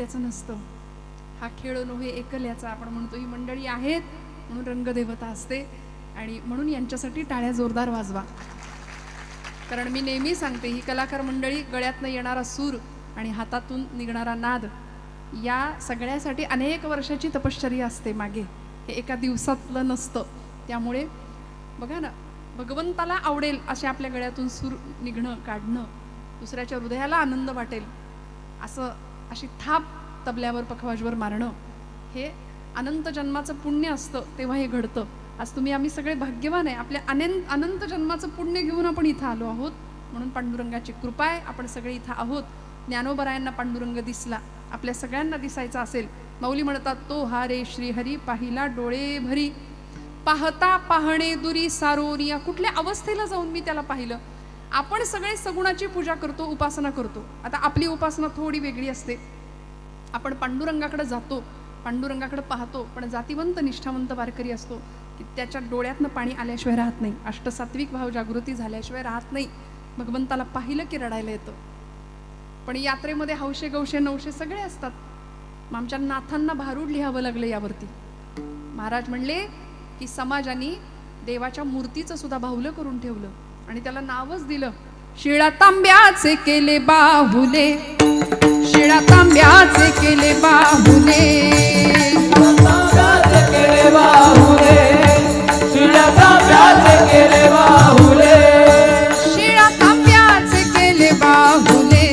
एकट्याचं नसतं. हा खेळ नव्हे एकल्याचा. आपण म्हणतो ही मंडळी आहेत म्हणून रंगदेवता असते आणि म्हणून यांच्यासाठी टाळ्या जोरदार वाजवा. कारण मी नेहमी सांगते ही कलाकार मंडळी गळ्यातनं येणारा सूर आणि हातातून निघणारा नाद या सगळ्यासाठी अनेक वर्षाची तपश्चर्या असते मागे. हे एका दिवसातलं नसतं. त्यामुळे बघा ना, भगवंताला आवडेल असे आपल्या गळ्यातून सूर निघणं काढणं, दुसऱ्याच्या हृदयाला आनंद वाटेल असं अशी थाप तबल्यावर पखवाजवर मारणं हे अनंत जन्माचं पुण्य असतं. तेव्हा हे घडतं. आज तुम्ही आम्ही सगळे भाग्यवान आहे. आपल्या अनंत जन्माचं पुण्य घेऊन आपण इथं आलो आहोत. म्हणून पांडुरंगाची कृपा आहे आपण सगळे इथं आहोत. ज्ञानोबरायांना पांडुरंग दिसला, आपल्या सगळ्यांना दिसायचा असेल. माऊली म्हणतात, तो हा रे श्रीहरी पाहिला डोळे भरी, पाहता पाहणे दुरी सारोनिया. कुठल्या अवस्थेला जाऊन मी त्याला पाहिलं. आपण सगळे सगुणाची पूजा करतो, उपासना करतो. आता आपली उपासना थोडी वेगळी असते. आपण पांडुरंगाकडे जातो, पांडुरंगाकडे पाहतो, पण जातीवंत निष्ठावंत वारकरी असतो की त्याच्या डोळ्यातनं पाणी आल्याशिवाय राहत नाही, अष्टसात्विक भाव जागृती झाल्याशिवाय राहत नाही. भगवंताला पाहिलं की रडायला येतं. पण यात्रेमध्ये हौशे गौशे नवशे सगळे असतात. मग आमच्या नाथांना भारूड लिहावं लागलं यावरती. महाराज म्हणले की समाजाने देवाच्या मूर्तीचं सुद्धा बाहुलं करून ठेवलं आणि त्याला नावच दिलं शिळा तांब्याचे केले बाहुले, शिळा तांब्याचे केले बाहुले,
तांब्याचे केले बाहुले, शिळा तांब्याचे केले बाहुले,
शिळा तांब्याचे केले बाहुले,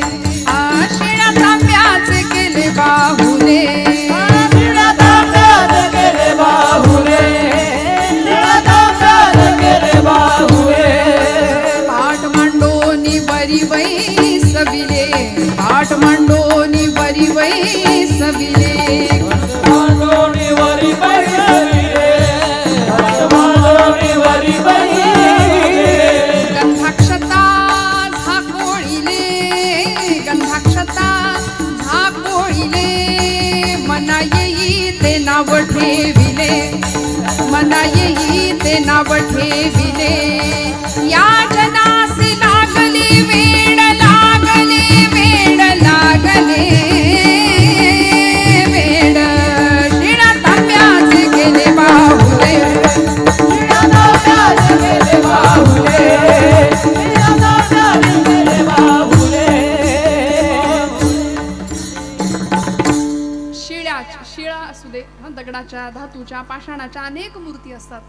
शिळा तांब्याचे केले बाहुले,
शिळा तांब्याचे केले बाहुले, शिळा तांब्याचे केले बाहुले.
पाठ मांडोनी बरी वै सविले, पाठ मांडोनी बरी वै सविले,
मांडोनी वरी बैसविले, मांडोनी वरी बैसविले.
गंधाक्षता झाकोळीले, गंधाक्षता झाकोळीले, मना येई ते नाव ठेविले, मना येई ते नाव ठेविले. या जनासी लागले वेड, लागले वेड, लागले वेड, शिळा तांब्याचे केले बाहुले,
शिळा तांब्याचे केले बाहुले, शिळा तांब्याचे केले बाहुले.
शिळा असू दे, दगडाच्या, धातूच्या, पाषाणाच्या अनेक मूर्ती असतात.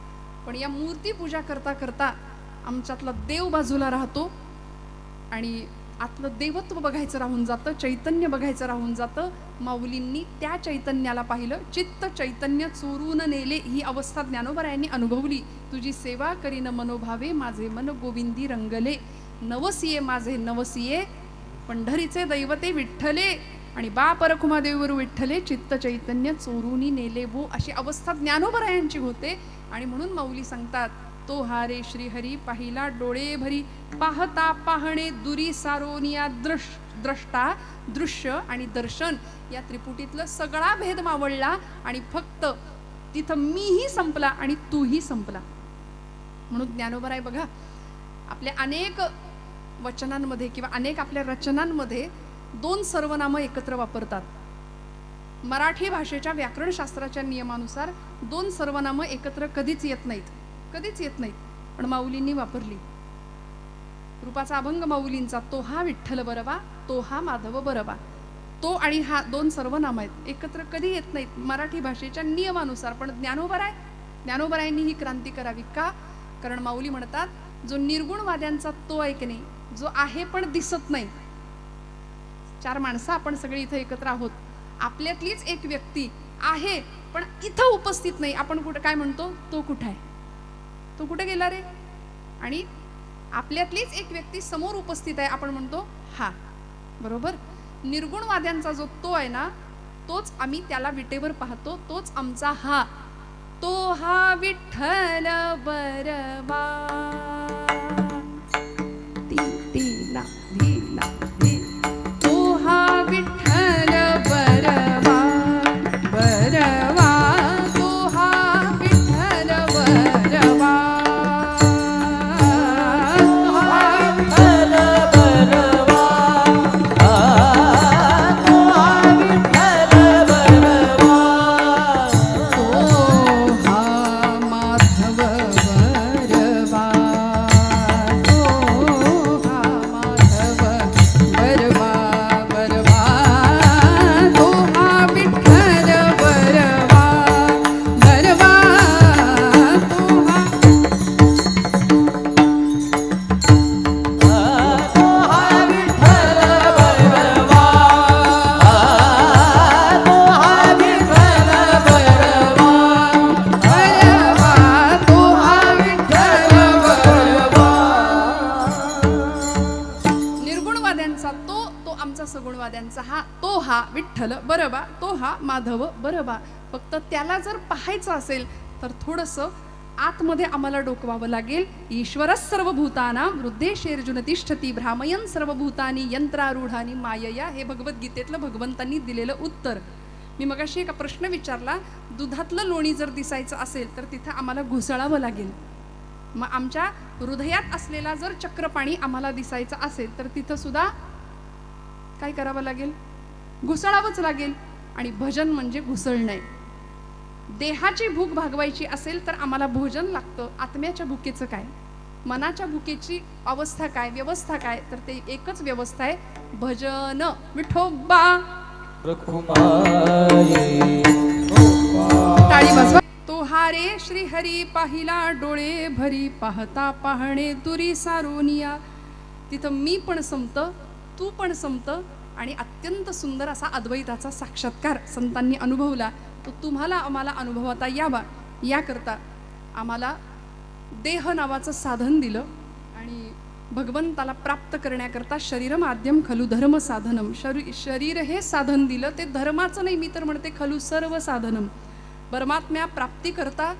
पण या मूर्ती पूजा करता करता आमच्यातला देव बाजूला राहतो आणि आतलं देवत्व बघायचं राहून जातं, चैतन्य बघायचं राहून जातं. माऊलींनी त्या चैतन्याला पाहिलं. चित्त चैतन्य चोरून नेले ही अवस्था ज्ञानोबरायांनी अनुभवली. तुझी सेवा करीन मनोभावे, माझे मन गोविंदी रंगले. नवसिये माझे नवसिये, पंढरीचे दैवते विठ्ठले आणि बाप रखुमादेवीवर विठ्ठले, चित्त चैतन्य चोरूनी नेले वो. अशी अवस्था ज्ञानोबरायांची होते. आणि म्हणून माऊली सांगतात, तो हा रे श्रीहरी पाहिला डोळे भरी, पाहता पाहणे दुरी सारोनिया. द्रष्टा, दृश्य आणि दर्शन या त्रिपुटीतलं सगळा भेद मावळला आणि फक्त तिथं मीही संपला आणि तूही संपला. म्हणून ज्ञानोबराय बघा, आपल्या अनेक वचनांमध्ये किंवा अनेक आपल्या रचनांमध्ये दोन सर्वनामं एकत्र वापरतात. मराठी भाषेच्या व्याकरणशास्त्राच्या नियमानुसार दोन सर्वनामं एकत्र कधीच येत नाहीत, कधीच येत नाहीत. पण माऊलींनी वापरली. रूपाचा अभंग माऊलींचा, तो हा विठ्ठल बरवा, तो हा माधव बरवा. तो आणि हा दोन सर्वनाम आहेत, एकत्र कधी येत नाहीत मराठी भाषेच्या नियमानुसार. पण ज्ञानोबरायांनी ही क्रांती करावी का? कारण माऊली म्हणतात, जो निर्गुणवाद्यांचा तो आहे की नाही, जो आहे पण दिसत नाही. चार माणसं आपण सगळे इथं एकत्र आहोत, आपल्यातलीच एक व्यक्ती आहे पण इथं उपस्थित नाही. आपण कुठं काय म्हणतो, तो कुठं आहे, तो कुठे गेला रे? आणि आपल्यातलीच एक व्यक्ती समोर उपस्थित आहे, आपण म्हणतो हा. बरोबर. निर्गुणवाद्यांचा जो तो आहे ना, तोच आम्ही त्याला विटेवर पाहतो, तोच आमचा हा. तो हा विठ्ठल बरवा, ती ना तो हा विठ्ठल बरवा, बरवा, तो हा विठ्ठल बरवा,
विठ्ठल बरवा, तो हा विठ्ठल
सगुणवाद्यांचा हा विठ्ठल बरबा, तो हा माधव बरबा. फक्त त्याला जर पाहायचं असेल तर थोडंसं आतमध्ये आम्हाला डोकवावं लागेल. ईश्वरः सर्वभूतानां हृदयेषु तिष्ठति भ्रामयन् सर्वभूतानि यंत्रारूढानि मायया. हे भगवद्गीतेतलं भगवंतांनी दिलेलं उत्तर. मी मगाशी एक प्रश्न विचारला, दुधातलं लोणी जर दिसायचं असेल तर तिथं आम्हाला घुसळावं लागेल. मग आमच्या हृदयात असलेला जर चक्रपाणी आम्हाला दिसायचं असेल तर तिथं सुद्धा काय करावं लागेल? घुसळावंच लागेल. आणि भजन म्हणजे घुसळणे. देहाची भूक भागवायची असेल तर आम्हाला भोजन लागतं. आत्म्याच्या भुकेचं काय? मनाच्या भुकेची अवस्था काय, व्यवस्था काय? तर ते एकच व्यवस्था आहे, भजन. विठोबा टाळी वाजवा. तो हारे श्री हरी पाहिला डोळे भरी, पाहता पाहणे दुरी सारोनिया. तिथं मी पण संत, तू पण संत, आणि अत्यंत सुंदर असा अद्वैताचा साक्षात्कार संतांनी अनुभवला. तो तुम्हाला आम्हाला अनुभवता यावा याकरता आम्हाला देह नावाचं साधन दिलं. आणि भगवंताला प्राप्त करण्याकरता शरीर माध्यम खलु धर्म साधनम. शरीर हे साधन दिलं, ते धर्माचं नाही, मी तर म्हणते खलु सर्व साधनम. परमात्म्या प्राप्ती करता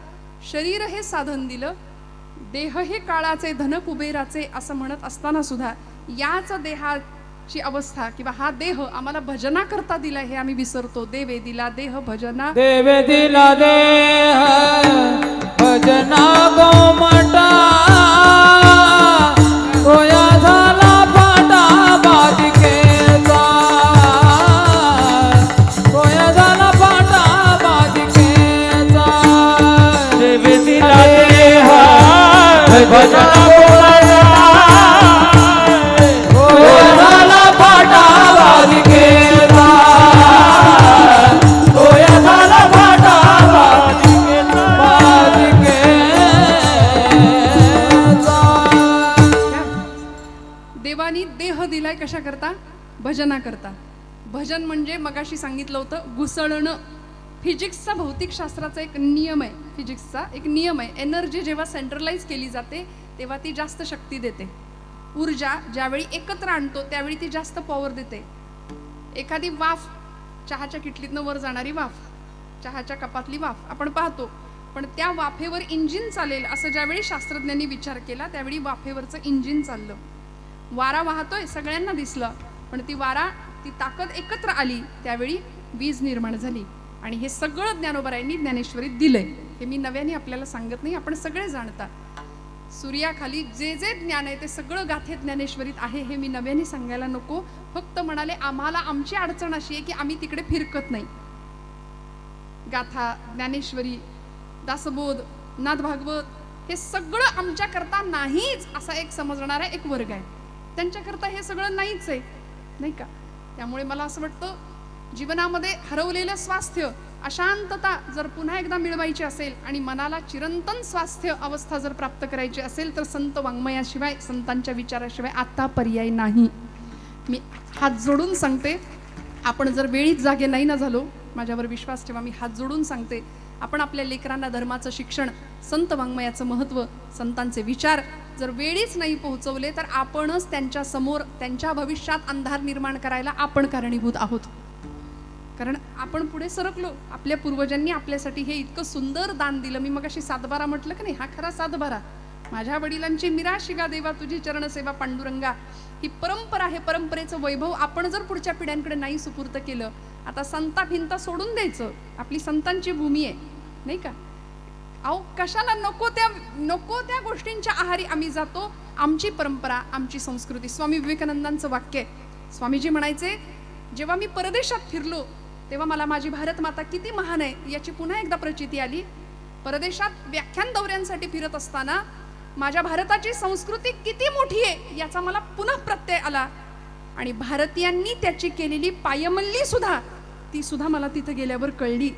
शरीर हे साधन दिलं. देह हे काळाचे धन कुबेराचे असं म्हणत असताना सुद्धा याच देहाची अवस्था किंवा हा देह आम्हाला भजना करता दिला हे आम्ही विसरतो. देवे दिला देह भजना,
देवे दिला देह भजना गोमटा. रोया झाला फाटा बाजिकेचा, रोया झाला फाटा बाजिकेचा.
देवे दिला देह भजना गोमटा. रोया झाला फाटा बाजिकेचा, रोया झाला फाटा बाजिकेचा.
देवानी देह दिलाय कशा करता? भजना करता. भजन म्हणजे मगाशी सांगितलं होतं घुसळणं. फिजिक्सचा भौतिकशास्त्राचा एक नियम आहे, फिजिक्सचा एक नियम आहे. एनर्जी जेव्हा सेंट्रलाइज केली जाते तेव्हा ती जास्त शक्ती देते. ऊर्जा ज्यावेळी एकत्र आणतो त्यावेळी ती जास्त पॉवर देते. एखादी वाफ, चहाच्या किटलीतनं वर जाणारी वाफ, चहाच्या कपातली वाफ आपण पाहतो, पण त्या वाफेवर इंजिन चालेल असं ज्यावेळी शास्त्रज्ञांनी विचार केला त्यावेळी वाफेवरचं इंजिन चाललं. वारा वाहतोय सगळ्यांना दिसलं, पण ती वारा, ती ताकद एकत्र आली त्यावेळी वीज निर्माण झाली. आणि हे सगळं ज्ञानोबरायांनी ज्ञानेश्वरीत दिलंय. हे मी नव्याने आपल्याला सांगत नाही, आपण सगळे जाणता. सूर्याखाली जे जे ज्ञान आहे ते सगळं गाथेत ज्ञानेश्वरीत आहे, हे मी नव्याने सांगायला नको. फक्त म्हणाले आम्हाला आमची अडचण अशी आहे की आम्ही तिकडे फिरकत नाही. गाथा, ज्ञानेश्वरी, दासबोध, नाथ भागवत हे सगळं आमच्याकरता नाहीच असा एक समजणारा एक वर्ग आहे. त्यांच्याकरता हे सगळं नाहीच आहे, नाही का? त्यामुळे मला असं वाटतं जीवनामध्ये हरवलेलं स्वास्थ्य, अशांतता जर पुन्हा एकदा मिळवायची असेल आणि मनाला चिरंतन स्वास्थ्य अवस्था जर प्राप्त करायची असेल तर संत वाङ्मयाशिवाय, संतांच्या विचाराशिवाय आता पर्याय नाही. मी हात जोडून सांगते, आपण जर वेळीच जागे नाही ना झालो, माझ्यावर विश्वास ठेवा, मी हात जोडून सांगते, आपण आपल्या लेकरांना धर्माचं शिक्षण, संत वाङ्मयाचं महत्त्व, संतांचे विचार जर वेळीच नाही पोहोचवले तर आपणच त्यांच्या समोर, त्यांच्या भविष्यात अंधार निर्माण करायला आपण कारणीभूत आहोत. कारण आपण पुढे सरकलो. आपल्या पूर्वजांनी आपल्यासाठी हे इतकं सुंदर दान दिलं. मी मगाशी सातबारा म्हटलं की नाही, हा खरा सातबारा. माझ्या वडिलांची मिराशिगा देवा तुझी चरणसेवा पांडुरंगा, ही परंपरा आहे. परंपरेचं वैभव आपण जर पुढच्या पिढ्यांकडे नाही सुपूर्त केलं, आता संता भिंता सोडून द्यायचं. आपली संतांची भूमी आहे, नाही का? अहो कशाला नको त्या गोष्टींच्या आहारी आम्ही जातो. आमची परंपरा, आमची संस्कृती. स्वामी विवेकानंदांचं वाक्य आहे. स्वामीजी म्हणायचे, जेव्हा मी परदेशात फिरलो तेव्हा मला माझी भारत माता किती महान आहे याची पुन्हा एकदा प्रचिती आली. परदेशात व्याख्यान दौऱ्यांसाठी फिरत असताना माझ्या भारताची संस्कृती किती मोठी आहे याचा मला पुन्हा प्रत्यय आला. आणि भारतीयांनी त्याची केलेली पायमल्ली सुद्धा, ती सुद्धा मला तिथे गेल्यावर कळली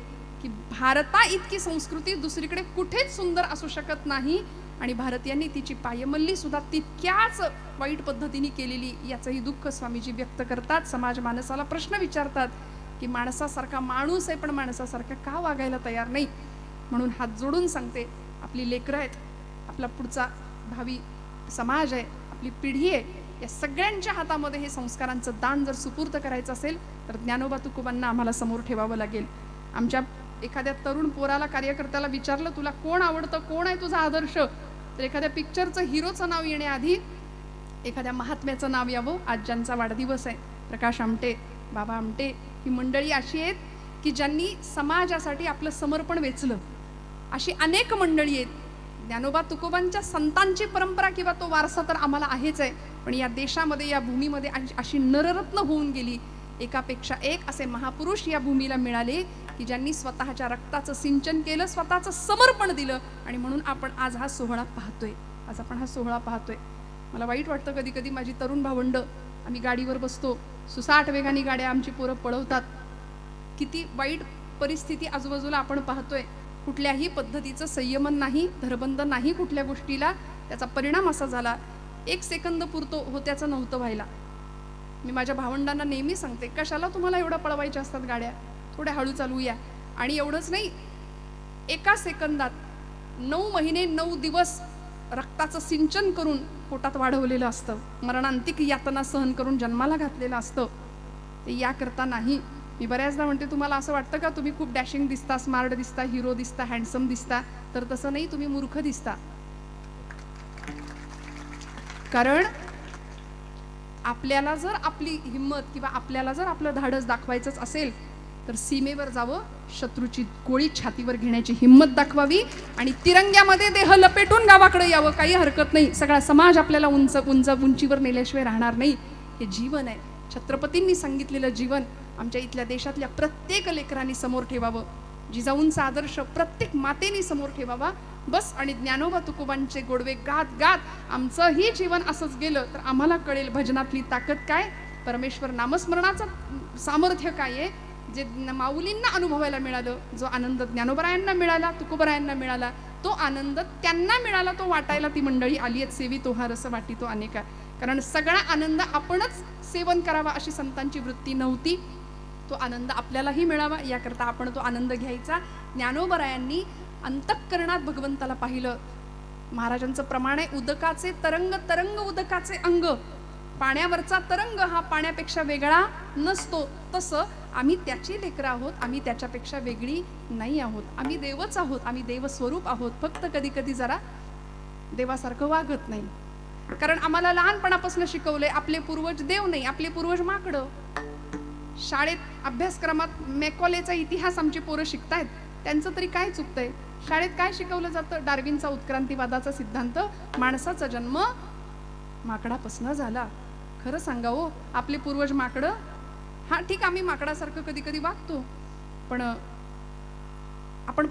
की भारता इतकी संस्कृती दुसरीकडे कुठेच सुंदर असू शकत नाही. आणि भारतीयांनी तिची पायमल्ली सुद्धा तितक्याच वाईट पद्धतीने केलेली याचंही दुःख स्वामीजी व्यक्त करतात. समाज माणसाला प्रश्न विचारतात की माणसासारखा माणूस आहे पण माणसासारखा का वागायला तयार नाही. म्हणून हात जोडून सांगते, आपली लेकरं आहेत, आपला पुढचा भावी समाज आहे, आपली पिढी आहे, या सगळ्यांच्या हातामध्ये हे संस्कारांचं दान जर सुपूर्त करायचं असेल तर ज्ञानोबा तुकोबांना आम्हाला समोर ठेवावं लागेल. आमच्या एखाद्या तरुण पोराला, कार्यकर्त्याला विचारलं तुला कोण आवडतं, कोण आहे तुझा आदर्श, तर एखाद्या पिक्चरचं हिरोचं नाव येण्याआधी एखाद्या महात्म्याचं नाव यावं. आज ज्यांचा वाढदिवस आहे, प्रकाश आमटे, बाबा आमटे, ही मंडळी अशी आहेत की ज्यांनी समाजासाठी आपलं समर्पण वेचलं. अशी अनेक मंडळी आहेत. ज्ञानोबा तुकोबांच्या संतांची परंपरा किंवा तो वारसा तर आम्हाला आहेच आहे, पण या देशामध्ये, या भूमीमध्ये अशी नररत्न होऊन गेली, एकापेक्षा एक असे महापुरुष या भूमीला मिळाले की ज्यांनी स्वतःच्या रक्ताचं सिंचन केलं, स्वतःचं समर्पण दिलं. आणि म्हणून आपण आज हा सोहळा पाहतोय. आज आपण हा सोहळा पाहतोय. मला वाईट वाटतं कधी कधी, माझी तरुण भावंड, आम्ही गाडीवर बसतो, सुसाट वेगाने गाड्या आमची पोरं पळवतात. किती वाईट परिस्थिती आजूबाजूला आपण पाहतोय. कुठल्याही पद्धतीचं संयमन नाही, धरबंद नाही कुठल्या गोष्टीला. त्याचा परिणाम असा झाला, 1 सेकंद पुरतो होत्याचं नव्हतं व्हायला. मी माझ्या भावंडांना नेहमी सांगते, कशाला तुम्हाला एवढं पळवायच्या असतात गाड्या, थोड्या हळू चालवूया. आणि एवढंच नाही, 1 सेकंदात 9 महिने 9 दिवस रक्ताचं सिंचन करून पोटात वाढवलेलं असतं, मरणांतिक यातना सहन करून जन्माला घातलेलं असतं. ते याकरता नाही. मी बऱ्याचदा म्हणते, तुम्हाला असं वाटतं का तुम्ही खूप डॅशिंग दिसता, स्मार्ट दिसता, हिरो दिसता, हँडसम दिसता, तर तसं नाही, तुम्ही मूर्ख दिसता. कारण आपल्याला जर आपली हिंमत किंवा आपल्याला जर आपलं धाडस दाखवायचंच असेल तर सीमेवर जावं, शत्रूची गोळी छातीवर घेण्याची हिंमत दाखवावी आणि तिरंग्यामध्ये देह लपेटून गावाकडे यावं. काही हरकत नाही. सगळा समाज आपल्याला उंचीवर नेल्याशिवाय राहणार नाही. हे जीवन आहे, छत्रपतींनी सांगितलेलं जीवन आमच्या इथल्या देशातल्या प्रत्येक लेकरांनी समोर ठेवावं. जिजाऊंचा आदर्श प्रत्येक मातेनी समोर ठेवावा. बस. आणि ज्ञानोबा तुकोबांचे गोडवे गात गात आमचंही जीवन असंच गेलं तर आम्हाला कळेल भजनातली ताकद काय, परमेश्वर नामस्मरणाचं सामर्थ्य काय आहे. जे माऊलींना अनुभवायला मिळालं, जो आनंद ज्ञानोबरायांना मिळाला, तुकोबरायांना मिळाला, तो आनंद त्यांना मिळाला, तो वाटायला ती मंडळी आली आहेत. सेवी तोहा रस वाटी तो अनेका. कारण सगळा आनंद आपणच सेवन करावा अशी संतांची वृत्ती नव्हती. तो आनंद आपल्यालाही मिळावा याकरता आपण तो आनंद घ्यायचा. ज्ञानोबरायांनी अंतःकरणात भगवंताला पाहिलं. महाराजांचं प्रमाण आहे, उदकाचे तरंग तरंग उदकाचे अंग. पाण्यावरचा तरंग हा पाण्यापेक्षा वेगळा नसतो. तसं आम्ही त्याची लेकरं आहोत, आम्ही त्याच्यापेक्षा वेगळी नाही आहोत. आम्ही देवच आहोत, आम्ही देवस्वरूप आहोत. फक्त कधी कधी जरा देवासारखं वागत नाही. कारण आम्हाला लहानपणापासून शिकवलंय, आपले पूर्वज देव नाही, आपले पूर्वज माकडं. शाळेत अभ्यासक्रमात मॅकॉलेचा इतिहास आमची पोरं शिकतायत, त्यांचं तरी काय चुकतंय? शाळेत काय शिकवलं जातं? डार्विनचा उत्क्रांतीवादाचा सिद्धांत, माणसाचा जन्म माकडापासून झाला. खरं सांगा हो, आपले पूर्वज माकडं? हा ठीक, आम्ही माकडासारखं कधी कधी वागतो, पण आपण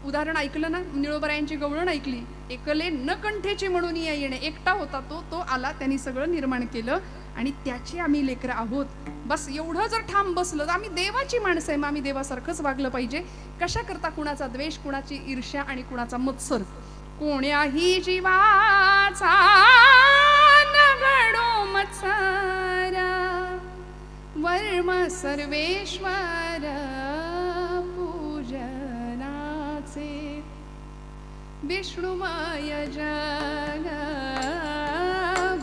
उदाहरण ऐकलं ना, निळोबरायांची गवळण ऐकली. एकले न कंठेची म्हणून या येणे. एकटा होता तो आला, त्यांनी सगळं निर्माण केलं आणि त्याची आम्ही लेकरं आहोत. बस एवढं जर ठाम बसलं तर आम्ही देवाची माणसं आहे, मग आम्ही देवासारखंच वागलं पाहिजे. कशा करता कुणाचा द्वेष, कुणाची ईर्ष्या आणि कुणाचा मत्सर? कोण्याही जीवाचा नगडो मत्सरा, वर्म सर्वेश्वर पूजनाचे. विष्णुमय जग,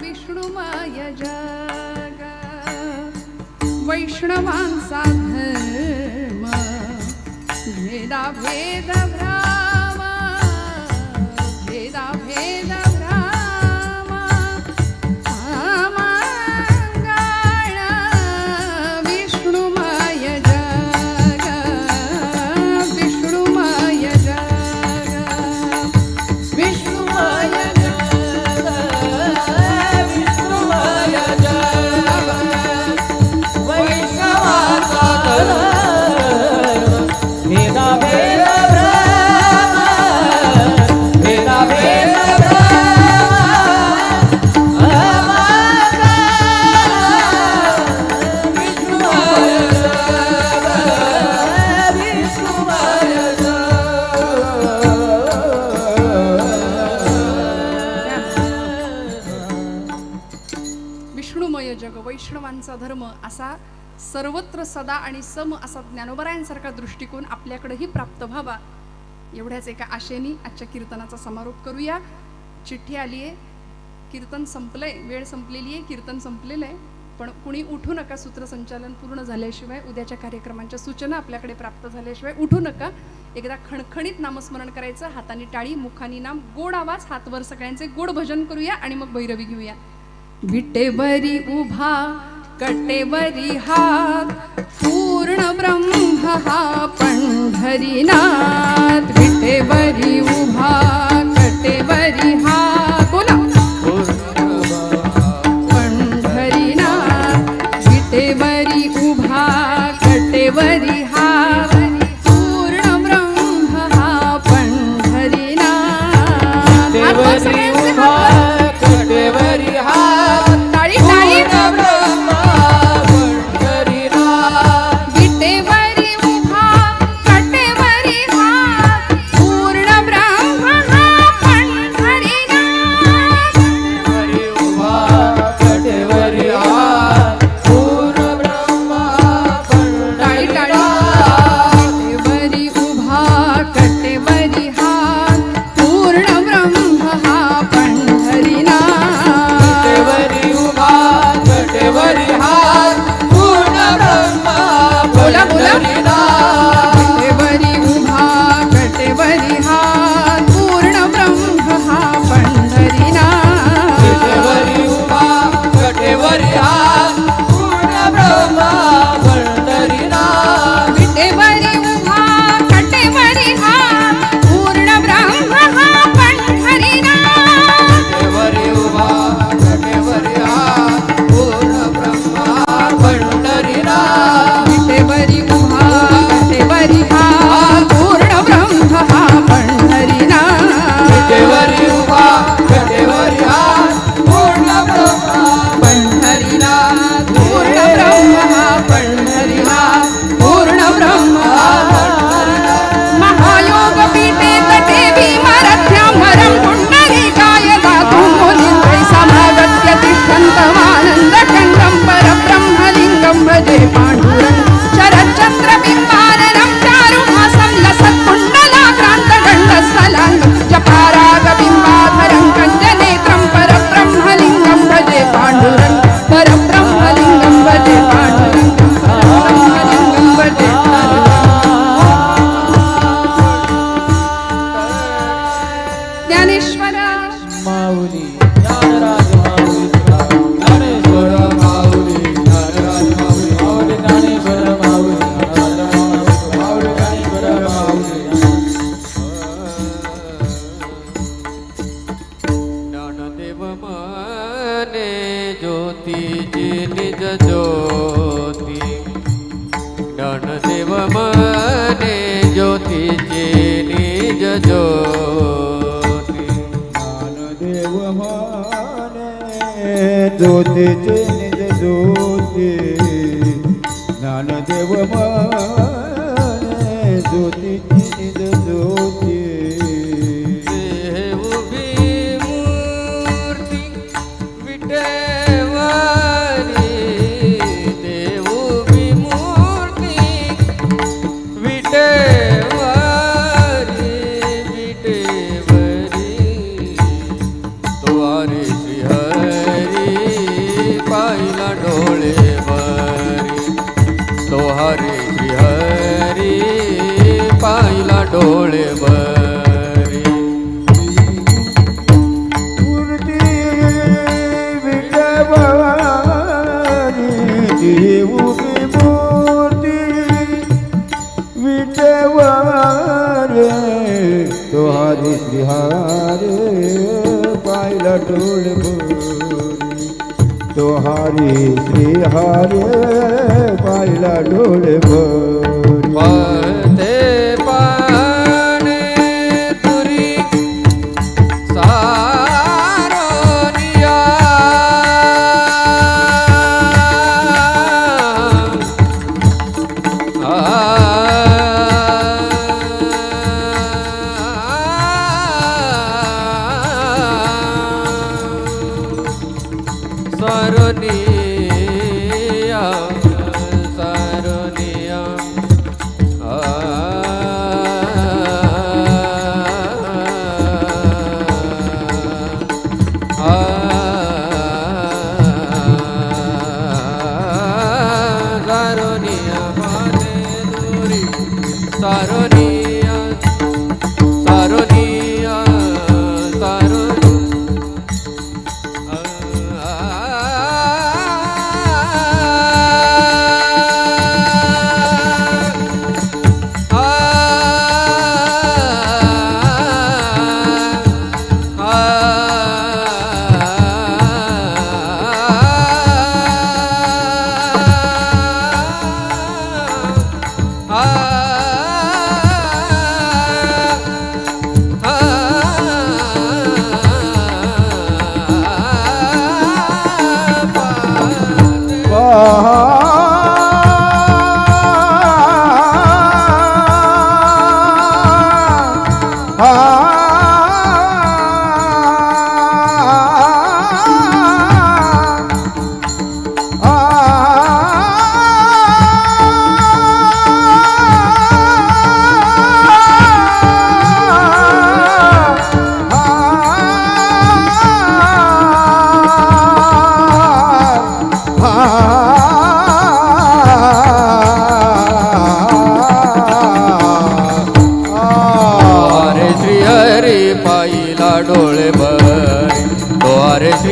विष्णुमय जग, वैष्णवांचा धर्म, भेदा भेद भ्राम, भेदा भेद भ्राम, अमंगळ. विष्णुमय जग, विष्णुमय जग, विष्णुमय जग,
विष्णुमय जग, वैष्णवाचा धर्म, भेदा भेद भ्रम, भेदा भेद भ्रम, अमंगळ. विष्णुमय जग, विष्णुमय
विष्णुमय जग, वैष्णवांचा धर्म, असा सर्वत्र सदा आणि सम असा ज्ञानोबरायांसारखा दृष्टिकोन आपल्याकडेही प्राप्त व्हावा, एवढ्याच एका आशेने आजच्या कीर्तनाचा समारोप करूया. चिठ्ठी आली आहे, कीर्तन संपलंय, वेळ संपलेली आहे, कीर्तन संपलेलं आहे, पण कुणी उठू नका. सूत्रसंचालन पूर्ण झाल्याशिवाय, उद्याच्या कार्यक्रमांच्या सूचना आपल्याकडे प्राप्त झाल्याशिवाय उठू नका. एकदा खणखणीत नामस्मरण करायचं, हाताने टाळी, मुखानी नाम, गोड आवाज, हात वर, सगळ्यांचे गोड भजन करूया आणि मग भैरवी घेऊया. विटेवरी उभा कटेवरी हात, पूर्ण ब्रह्म हा पंढरीनाथ. विटेवरी उभा कटेवरी हात, बोला पंढरीनाथ. विटेवरी उभा कटेवरी हात, पूर्ण ब्रह्म हा पंढरीनाथ. हात वर सगळ्यांचे, हात वर.
कटेवरी हात,
टाळी टाळी. विटेवरी उभा कटेवरी हात, पूर्ण ब्रह्म हा पंढरीनाथ.
कटेवरी उभा, कटेवरी हात, पूर्ण ब्रह्म
टाळी टाळी. विटेवरी उभा कटेवरी हात, पूर्ण ब्रह्म हा पंढरीनाथ.
कटेवरी उभा, कटेवरी हात, पूर्ण ब्रह्म
बोला बोला.
पंढरीनाथ.
कटेवरी उभा कटेवरी हात, पूर्ण ब्रह्म हा पंढरीनाथ.
कटेवरी उभा, कटेवरी हात, पूर्ण ब्रह्म पंढरीनाथ.
विटेवरी उभा कटेवरी हात, पूर्ण ब्रह्म हा पंढरीनाथ.
कटेवरी उभा, कटेवरी हात, पूर्ण ब्रह्म पंढरीनाथ.
विटेवरी उभा कटेवरी हात, पूर्ण ब्रह्म हा पंढरीनाथ.
कटेवरी उभा, कटेवरी हात, पूर्ण ब्रह्म
पंढरीनाथ. पूर्ण ब्रह्म हा पंढरीनाथ. पूर्ण ब्रह्म हा महायोग पीठे तटे भीमारथ्यामरं पुण्डरीकाय दातुं मुनीन्द्रै समागत्य तिष्ठन्तमानन्दखण्डं परब्रह्मलिङ्गं भजे पाण्डुरङ्गं. शरच्चन्द्रबिम्बाननं चारुहासं लसत्कुण्डलाक्रान्तगण्डस्थलाङ्गं. जपारागबिम्बाधरं कञ्जनेत्रं परब्रह्मलिङ्गं भजे पाण्डुरङ्गं. परब्रह्मलिङ्गं भजे पाण्डुरङ्गं. परब्रह्मलिङ्गं भजे ज्ञानेश्वर
माऊली ज्ञानराज माऊली, ज्ञानेश्वर माऊली, ज्ञानराज माऊली, माऊली ज्ञानेश्वर माऊली, माऊली ज्ञानेश्वर माऊली. ज्ञानदेव मने ज्योतीची निज ज्योती. ज्ञानदेव मने ज्योतीची निज ज्योती.
ज्ञानदेव माने ज्योतीचे निज ज्योती. ज्ञानदेव माने ज्योतीची निज ज्योती.
देऊभी मूर्ती विटेवरी. देऊभी मूर्ती विटेवरी. विटेवरी द्वारे श्रीहरी पाहिला डोळे भरी. तोहारे श्रीहरी पाहिला डोळे भरी.
मूर्ती विटेवरी. देऊभी मूर्ती विटेवरी. तोहारी श्रीहारे पाहिला डोळे भरी. तोहारी श्रीहारे पाहिला डोळे भरी.
पते पाने तुरी सारोनिया. सारोनिया, सारोनिया. आ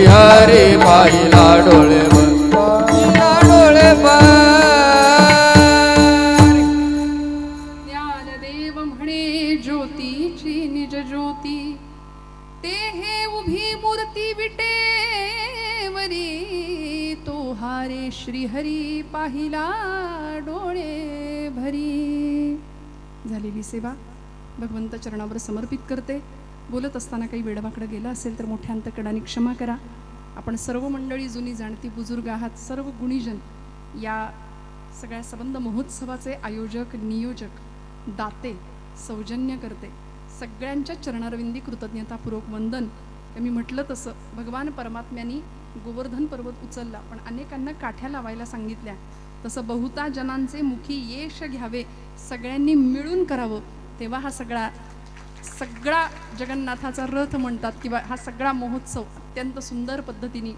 हरी पाहिला डोळे पाहिला डोळे भरी
ज्ञानदेव म्हणे ज्योतीची निज ज्योती ते हे उभी मूर्ती विटेवरी तो हारे श्रीहरी पाहिला डोळे भरी. झालेली सेवा भगवंत चरणावर समर्पित करते. बोलत असताना काही वेडवाकडं गेलं असेल तर मोठ्या अंतकडाने क्षमा करा. आपण सर्व मंडळी जुनी जाणती बुजुर्ग आहात, सर्व गुणीजन या सगळ्या संबंध महोत्सवाचे आयोजक, नियोजक, दाते, सौजन्य करते सगळ्यांच्या चरणारविंदी कृतज्ञतापूर्वक वंदन. मी म्हटलं तसं भगवान परमात्म्यांनी गोवर्धन पर्वत उचलला पण अनेकांना काठ्या लावायला सांगितल्या. तसं बहुता जनांचे मुखी यश घ्यावे, सगळ्यांनी मिळून करावं, तेव्हा हा सगळा जगन्नाथाचा रथ म्हणतात किंवा हा सगळा महोत्सव अत्यंत सुंदर पद्धतीने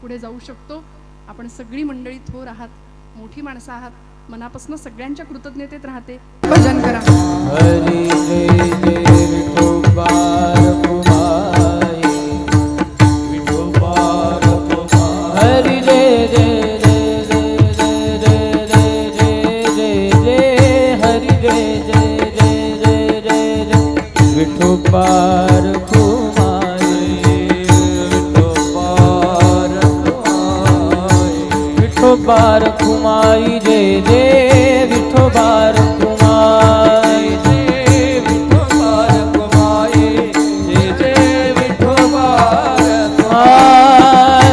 पुढे जाऊ शकतो. आपण सगळी मंडळी थोर आहात, मोठी माणसं आहात, मनापासून सगळ्यांच्या कृतज्ञतेत राहते. भजन करा.
हरी जय जय विठोबार कुमाई विठोबार कुमाई हरी जय जय जय जय जय जय जय जय हरी जय जय जय जय जय जय विठोबार कुमाई विठोबार कुमाई विठोबार कुमाई जय जय विठोबार कुमाई जय विठोबार कुमाई जय जय विठोबार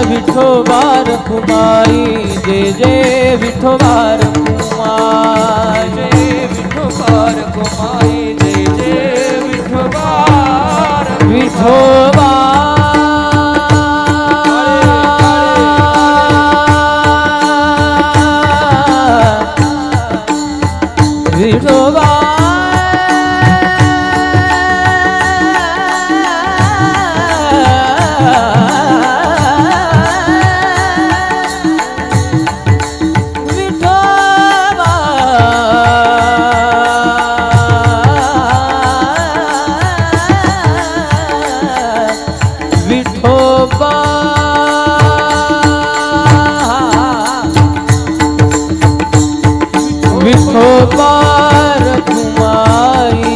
विठोबार कुमाई जय जय विठोबार कुमाई जय विठोबार कुमाई जय जय विठोबार विठोबा विठोबा विठोबार कुमाई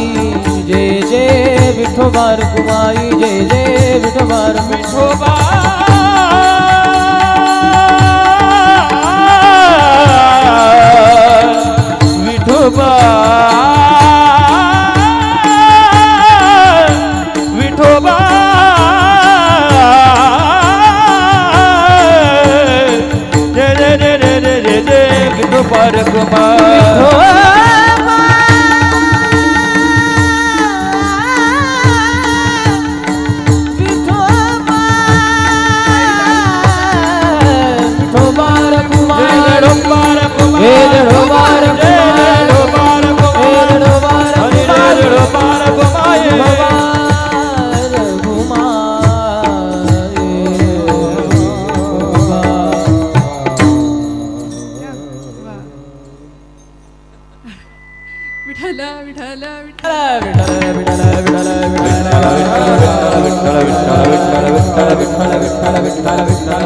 जय जय विठोबार कुमाई जय जय विठोबार विठोबा विठोबा विठोबा जय जय जय जय जय जय विठोबार कुमाई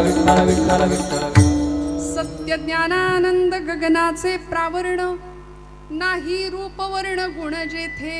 विठ्ठल विठ्ठल सत्य ज्ञानानंद गगनाचे प्रावरण नाही रूपवर्ण गुण जेथे